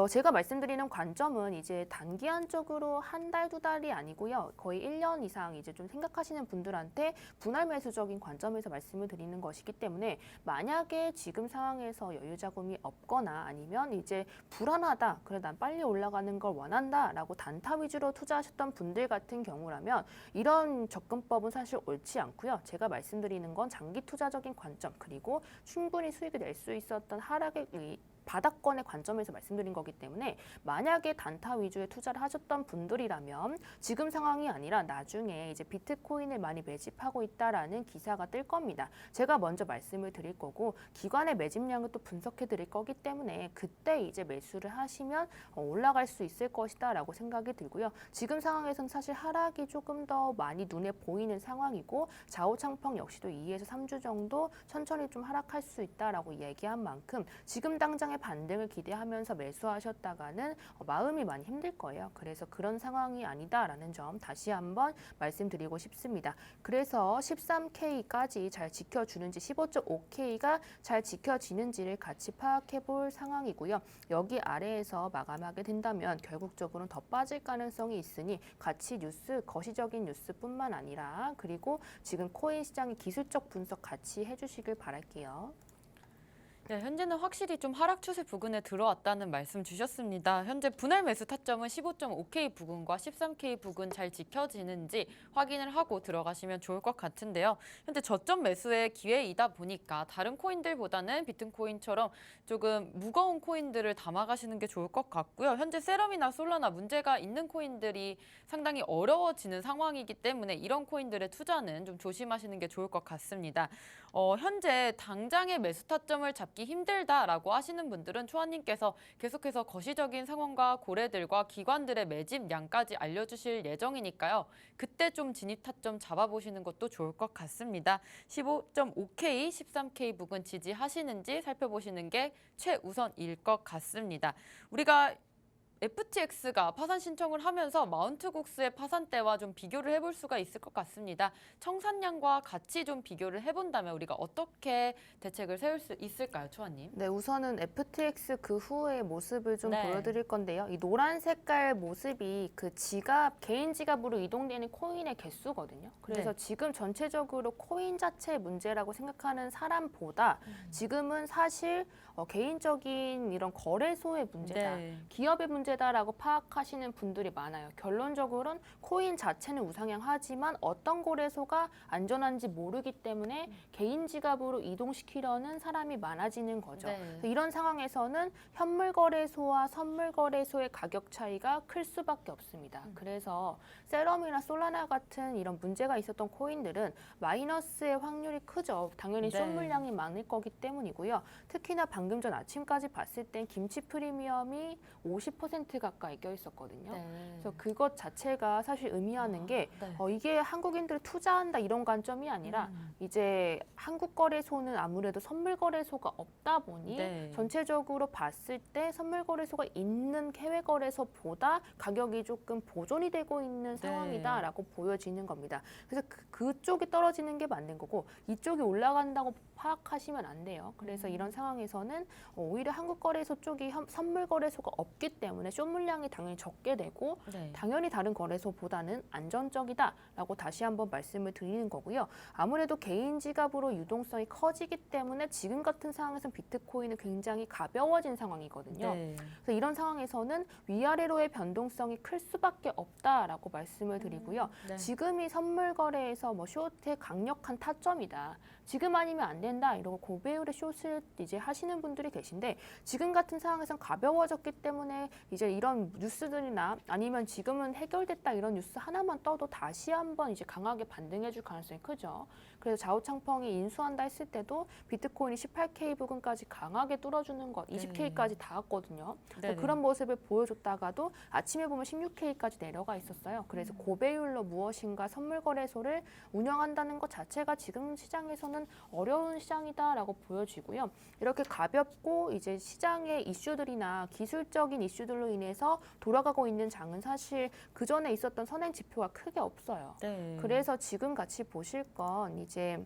[SPEAKER 2] 제가 말씀드리는 관점은 이제 단기간적으로 한 달, 두 달이 아니고요. 거의 1년 이상 이제 좀 생각하시는 분들한테 분할 매수적인 관점에서 말씀을 드리는 것이기 때문에 만약에 지금 상황에서 여유 자금이 없거나 아니면 이제 불안하다. 그래 난 빨리 올라가는 걸 원한다라고 단타 위주로 투자하셨던 분들 같은 경우라면 이런 접근법은 사실 옳지 않고요. 제가 말씀드리는 건 장기 투자적인 관점 그리고 충분히 수익을 낼 수 있었던 하락의 바닥권의 관점에서 말씀드린 거기 때문에 만약에 단타 위주의 투자를 하셨던 분들이라면 지금 상황이 아니라 나중에 이제 비트코인을 많이 매집하고 있다라는 기사가 뜰 겁니다. 제가 먼저 말씀을 드릴 거고 기관의 매집량을 또 분석해 드릴 거기 때문에 그때 이제 매수를 하시면 올라갈 수 있을 것이다라고 생각이 들고요. 지금 상황에서는 사실 하락이 조금 더 많이 눈에 보이는 상황이고 좌우창펑 역시도 2에서 3주 정도 천천히 좀 하락할 수 있다라고 얘기한 만큼 지금 당장 반등을 기대하면서 매수하셨다가는 마음이 많이 힘들 거예요. 그래서 그런 상황이 아니다라는 점 다시 한번 말씀드리고 싶습니다. 그래서 13K까지 잘 지켜주는지 15.5K가 잘 지켜지는지를 같이 파악해 볼 상황이고요. 여기 아래에서 마감하게 된다면 결국적으로는 더 빠질 가능성이 있으니 같이 거시적인 뉴스뿐만 아니라 그리고 지금 코인 시장의 기술적 분석 같이 해주시길 바랄게요.
[SPEAKER 1] 네, 현재는 확실히 좀 하락 추세 부근에 들어왔다는 말씀 주셨습니다. 현재 분할 매수 타점은 15.5K 부근과 13K 부근 잘 지켜지는지 확인을 하고 들어가시면 좋을 것 같은데요. 현재 저점 매수의 기회이다 보니까 다른 코인들보다는 비트코인처럼 조금 무거운 코인들을 담아가시는 게 좋을 것 같고요. 현재 세럼이나 솔라나 문제가 있는 코인들이 상당히 어려워지는 상황이기 때문에 이런 코인들의 투자는 좀 조심하시는 게 좋을 것 같습니다. 현재 당장의 매수 타점을 잡기 힘들다라고 하시는 분들은 초아님께서 계속해서 거시적인 상황과 고래들과 기관들의 매집량까지 알려주실 예정이니까요. 그때 좀 진입 타점 잡아보시는 것도 좋을 것 같습니다. 15.5K, 13K 부근 지지하시는지 살펴보시는 게 최우선일 것 같습니다. 우리가 FTX가 파산 신청을 하면서 마운트국스의 파산 때와 좀 비교를 해볼 수가 있을 것 같습니다. 청산량과 같이 좀 비교를 해본다면 우리가 어떻게 대책을 세울 수 있을까요, 초아님?
[SPEAKER 2] 네, 우선은 FTX 그 후의 모습을 좀
[SPEAKER 1] 네.
[SPEAKER 2] 보여드릴 건데요. 이 노란 색깔 모습이 그 지갑, 개인 지갑으로 이동되는 코인의 개수거든요. 그래서
[SPEAKER 1] 네.
[SPEAKER 2] 지금 전체적으로 코인 자체의 문제라고 생각하는 사람보다 지금은 사실 개인적인 이런 거래소의 문제다.
[SPEAKER 1] 네.
[SPEAKER 2] 기업의 문제다라고 파악하시는 분들이 많아요. 결론적으로는 코인 자체는 우상향하지만 어떤 거래소가 안전한지 모르기 때문에 개인 지갑으로 이동시키려는 사람이 많아지는 거죠.
[SPEAKER 1] 네.
[SPEAKER 2] 이런 상황에서는 현물 거래소와 선물 거래소의 가격 차이가 클 수밖에 없습니다. 그래서 세럼이나 솔라나 같은 이런 문제가 있었던 코인들은 마이너스의 확률이 크죠. 당연히
[SPEAKER 1] 네.
[SPEAKER 2] 숏물량이 많을 거기 때문이고요. 특히나 방금 전 아침까지 봤을 땐 김치 프리미엄이 50% 가까이 껴 있었거든요.
[SPEAKER 1] 네.
[SPEAKER 2] 그래서 그것 자체가 사실 의미하는 게
[SPEAKER 1] 네.
[SPEAKER 2] 이게 한국인들 투자한다 이런 관점이 아니라 이제 한국 거래소는 아무래도 선물 거래소가 없다 보니
[SPEAKER 1] 네.
[SPEAKER 2] 전체적으로 봤을 때 선물 거래소가 있는 해외 거래소보다 가격이 조금 보존이 되고 있는 상황이다라고 보여지는 겁니다. 그래서 그쪽이 떨어지는 게 맞는 거고 이쪽이 올라간다고 파악하시면 안 돼요. 그래서 이런 상황에서는 오히려 한국 거래소 쪽이 선물 거래소가 없기 때문에 쇼 물량이 당연히 적게 되고
[SPEAKER 1] 네.
[SPEAKER 2] 당연히 다른 거래소보다는 안전적이다라고 다시 한번 말씀을 드리는 거고요. 아무래도 개인 지갑으로 유동성이 커지기 때문에 지금 같은 상황에서 비트코인은 굉장히 가벼워진 상황이거든요.
[SPEAKER 1] 네.
[SPEAKER 2] 그래서 이런 상황에서는 위아래로의 변동성이 클 수밖에 없다라고 말씀을 드리고요.
[SPEAKER 1] 네.
[SPEAKER 2] 지금이 선물 거래에서 뭐 숏의 강력한 타점이다. 지금 아니면 안 된다. 이러고 고배율의 숏을 이제 하시는 분들이 계신데 지금 같은 상황에선 가벼워졌기 때문에 이제 이런 뉴스들이나 아니면 지금은 해결됐다 이런 뉴스 하나만 떠도 다시 한번 이제 강하게 반등해줄 가능성이 크죠. 그래서 좌우창펑이 인수한다 했을 때도 비트코인이 18K 부근까지 강하게 뚫어주는 것, 20K까지 닿았거든요.
[SPEAKER 1] 네네.
[SPEAKER 2] 그런 모습을 보여줬다가도 아침에 보면 16K까지 내려가 있었어요. 그래서 고배율로 무엇인가 선물거래소를 운영한다는 것 자체가 지금 시장에서는 어려운 시장이다라고 보여지고요. 이렇게 가볍고 이제 시장의 이슈들이나 기술적인 이슈들로 인해서 돌아가고 있는 장은 사실 그 전에 있었던 선행 지표가 크게 없어요.
[SPEAKER 1] 네.
[SPEAKER 2] 그래서 지금 같이 보실 건 이제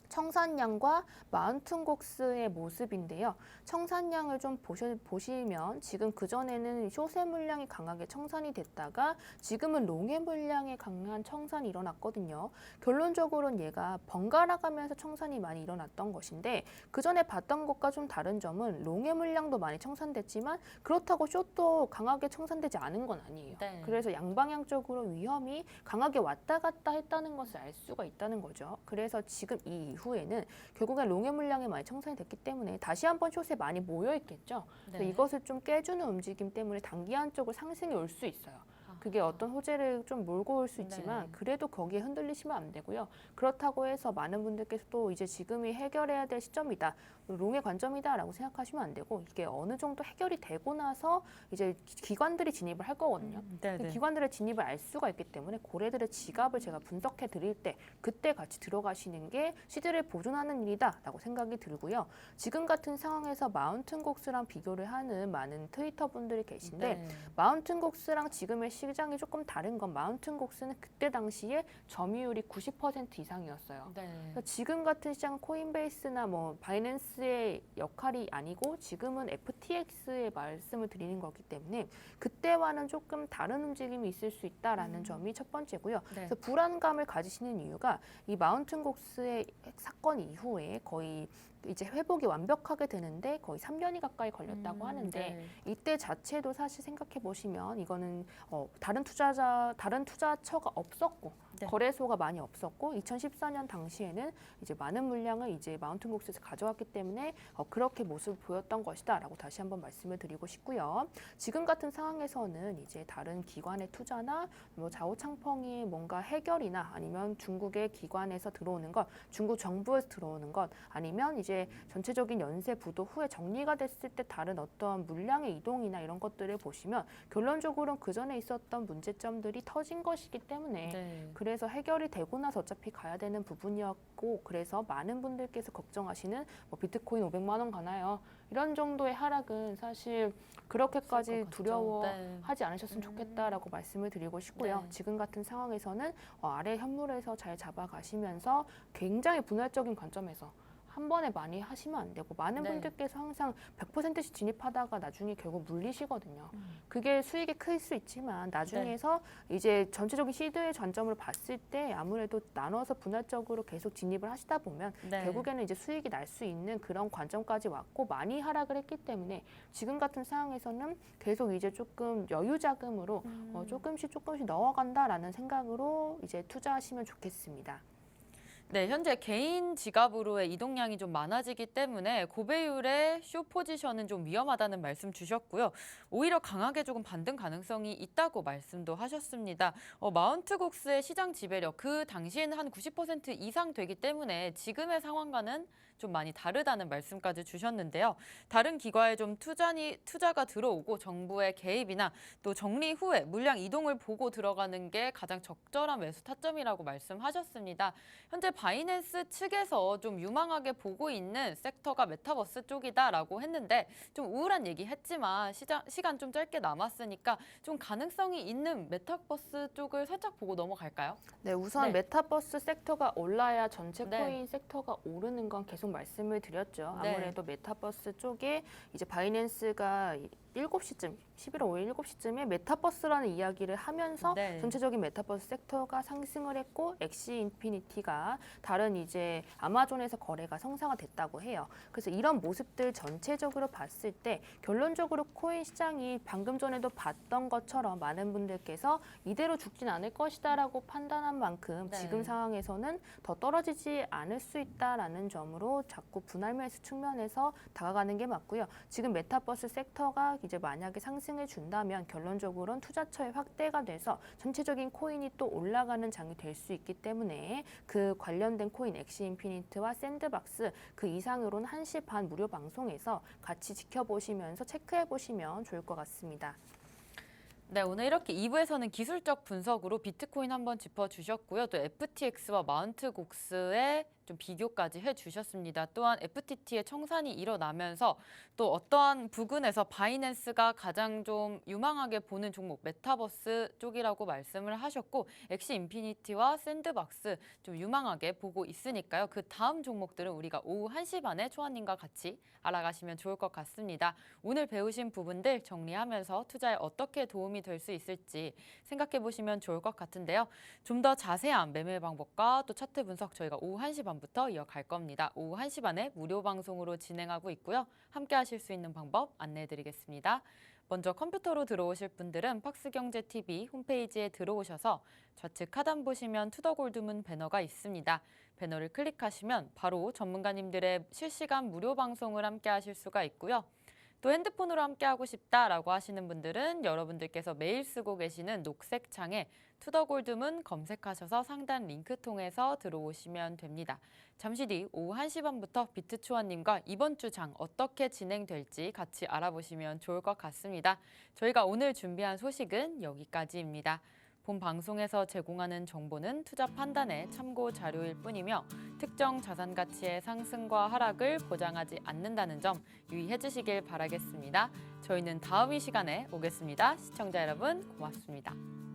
[SPEAKER 2] 청산량과 마운틴곡스의 모습인데요. 청산량을 좀 보시면 지금 그전에는 숏의 물량이 강하게 청산이 됐다가 지금은 롱의 물량에 강한 청산이 일어났거든요. 결론적으로는 얘가 번갈아 가면서 청산이 많이 일어났던 것인데 그전에 봤던 것과 좀 다른 점은 롱의 물량도 많이 청산됐지만 그렇다고 숏도 강하게 청산되지 않은 건 아니에요.
[SPEAKER 1] 네.
[SPEAKER 2] 그래서 양방향적으로 위험이 강하게 왔다 갔다 했다는 것을 알 수가 있다는 거죠. 그래서 지금 이 이후에는 결국엔 롱의 물량이 많이 청산이 됐기 때문에 다시 한번 숏에 많이 모여 있겠죠. 그래서
[SPEAKER 1] 네.
[SPEAKER 2] 이것을 좀 깨주는 움직임 때문에 단기간적으로 상승이 올 수 있어요. 그게 어떤 호재를 좀 몰고 올 수 있지만
[SPEAKER 1] 네.
[SPEAKER 2] 그래도 거기에 흔들리시면 안 되고요. 그렇다고 해서 많은 분들께서 또 이제 지금이 해결해야 될 시점이다. 롱의 관점이다라고 생각하시면 안 되고 이게 어느 정도 해결이 되고 나서 이제 기관들이 진입을 할 거거든요.
[SPEAKER 1] 네네.
[SPEAKER 2] 기관들의 진입을 알 수가 있기 때문에 고래들의 지갑을 제가 분석해 드릴 때 그때 같이 들어가시는 게 시드를 보존하는 일이다라고 생각이 들고요. 지금 같은 상황에서 마운틴곡스랑 비교를 하는 많은 트위터 분들이 계신데
[SPEAKER 1] 네.
[SPEAKER 2] 마운틴곡스랑 지금의 시장이 조금 다른 건 마운틴곡스는 그때 당시에 점유율이 90% 이상이었어요.
[SPEAKER 1] 네.
[SPEAKER 2] 그래서 지금 같은 시장은 코인베이스나 뭐 바이낸스의 역할이 아니고 지금은 FTX의 말씀을 드리는 거기 때문에 그때와는 조금 다른 움직임이 있을 수 있다라는 점이 첫 번째고요.
[SPEAKER 1] 네.
[SPEAKER 2] 그래서 불안감을 가지시는 이유가 이 마운틴곡스의 사건 이후에 거의 이제 회복이 완벽하게 되는데 거의 3년이 가까이 걸렸다고 하는데
[SPEAKER 1] 네.
[SPEAKER 2] 이때 자체도 사실 생각해 보시면 이거는 다른 투자처가 없었고
[SPEAKER 1] 네.
[SPEAKER 2] 거래소가 많이 없었고 2014년 당시에는 이제 많은 물량을 이제 마운틴곡스에서 가져왔기 때문에 그렇게 모습을 보였던 것이다라고 다시 한번 말씀을 드리고 싶고요. 지금 같은 상황에서는 이제 다른 기관의 투자나 뭐 좌우창펑이 뭔가 해결이나 아니면 중국의 기관에서 들어오는 것, 중국 정부에서 들어오는 것 아니면 이제 전체적인 연쇄 부도 후에 정리가 됐을 때 다른 어떤 물량의 이동이나 이런 것들을 보시면 결론적으로는 그 전에 있었던 문제점들이 터진 것이기 때문에
[SPEAKER 1] 네.
[SPEAKER 2] 그래서 해결이 되고 나서 어차피 가야 되는 부분이었고 그래서 많은 분들께서 걱정하시는 뭐 비트코인 500만 원 가나요? 이런 정도의 하락은 사실 그렇게까지
[SPEAKER 1] 없을 것 같죠.
[SPEAKER 2] 두려워하지 않으셨으면 좋겠다라고 말씀을 드리고 싶고요.
[SPEAKER 1] 네.
[SPEAKER 2] 지금 같은 상황에서는 아래 현물에서 잘 잡아가시면서 굉장히 분할적인 관점에서 한 번에 많이 하시면 안 되고 많은
[SPEAKER 1] 네.
[SPEAKER 2] 분들께서 항상 100%씩 진입하다가 나중에 결국 물리시거든요. 그게 수익이 클 수 있지만 나중에서 이제 전체적인 시드의 관점으로 봤을 때 아무래도 나눠서 분할적으로 계속 진입을 하시다 보면
[SPEAKER 1] 네.
[SPEAKER 2] 결국에는 이제 수익이 날 수 있는 그런 관점까지 왔고 많이 하락을 했기 때문에 지금 같은 상황에서는 계속 이제 조금 여유 자금으로 조금씩 넣어간다라는 생각으로 이제 투자하시면 좋겠습니다.
[SPEAKER 1] 네, 현재 개인 지갑으로의 이동량이 좀 많아지기 때문에 고배율의 쇼 포지션은 좀 위험하다는 말씀 주셨고요. 오히려 강하게 조금 반등 가능성이 있다고 말씀도 하셨습니다. 마운트곡스의 시장 지배력 그 당시에는 한 90% 이상 되기 때문에 지금의 상황과는 좀 많이 다르다는 말씀까지 주셨는데요. 다른 기관에 좀 투자가 들어오고 정부의 개입이나 또 정리 후에 물량 이동을 보고 들어가는 게 가장 적절한 매수 타점이라고 말씀하셨습니다. 현재 바이낸스 측에서 좀 유망하게 보고 있는 섹터가 메타버스 쪽이다라고 했는데 좀 우울한 얘기 했지만 시간 좀 짧게 남았으니까 좀 가능성이 있는 메타버스 쪽을 살짝 보고 넘어갈까요?
[SPEAKER 2] 네, 우선
[SPEAKER 1] 네.
[SPEAKER 2] 메타버스 섹터가 올라야 전체
[SPEAKER 1] 네.
[SPEAKER 2] 코인 섹터가 오르는 건 계속 말씀을 드렸죠.
[SPEAKER 1] 네.
[SPEAKER 2] 아무래도 메타버스 쪽에 이제 바이낸스가 7시쯤, 11월 5일 7시쯤에 메타버스라는 이야기를 하면서
[SPEAKER 1] 네.
[SPEAKER 2] 전체적인 메타버스 섹터가 상승을 했고 엑시 인피니티가 다른 이제 아마존에서 거래가 성사화됐다고 해요. 그래서 이런 모습들 전체적으로 봤을 때 결론적으로 코인 시장이 방금 전에도 봤던 것처럼 많은 분들께서 이대로 죽진 않을 것이다라고 판단한 만큼
[SPEAKER 1] 네.
[SPEAKER 2] 지금 상황에서는 더 떨어지지 않을 수 있다라는 점으로 자꾸 분할 매수 측면에서 다가가는 게 맞고요. 지금 메타버스 섹터가 이제 만약에 상승을 준다면 결론적으로는 투자처의 확대가 돼서 전체적인 코인이 또 올라가는 장이 될 수 있기 때문에 그 관련된 코인 엑시 인피니트와 샌드박스 그 이상으로는 1시 반 무료 방송에서 같이 지켜보시면서 체크해 보시면 좋을 것 같습니다.
[SPEAKER 1] 네, 오늘 이렇게 2부에서는 기술적 분석으로 비트코인 한번 짚어주셨고요. 또 FTX와 마운트 곡스의 좀 비교까지 해주셨습니다. 또한 FTT의 청산이 일어나면서 또 어떠한 부근에서 바이낸스가 가장 좀 유망하게 보는 종목 메타버스 쪽이라고 말씀을 하셨고 엑시 인피니티와 샌드박스 좀 유망하게 보고 있으니까요. 그 다음 종목들은 우리가 오후 1시 반에 초안님과 같이 알아가시면 좋을 것 같습니다. 오늘 배우신 부분들 정리하면서 투자에 어떻게 도움이 될 수 있을지 생각해 보시면 좋을 것 같은데요. 좀 더 자세한 매매 방법과 또 차트 분석 저희가 오후 1시 반부터 이어갈 겁니다. 오후 1시 반에 무료 방송으로 진행하고 있고요. 함께 하실 수 있는 방법 안내해 드리겠습니다. 먼저 컴퓨터로 들어오실 분들은 박스경제TV 홈페이지에 들어오셔서 좌측 하단 보시면 투더골드문 배너가 있습니다. 배너를 클릭하시면 바로 전문가님들의 실시간 무료 방송을 함께 하실 수가 있고요. 또 핸드폰으로 함께하고 싶다라고 하시는 분들은 여러분들께서 매일 쓰고 계시는 녹색 창에 투더골드문 검색하셔서 상단 링크 통해서 들어오시면 됩니다. 잠시 뒤 오후 1시 반부터 비트초안님과 이번 주 장 어떻게 진행될지 같이 알아보시면 좋을 것 같습니다. 저희가 오늘 준비한 소식은 여기까지입니다. 본 방송에서 제공하는 정보는 투자 판단의 참고 자료일 뿐이며 특정 자산 가치의 상승과 하락을 보장하지 않는다는 점 유의해 주시길 바라겠습니다. 저희는 다음 이 시간에 오겠습니다. 시청자 여러분 고맙습니다.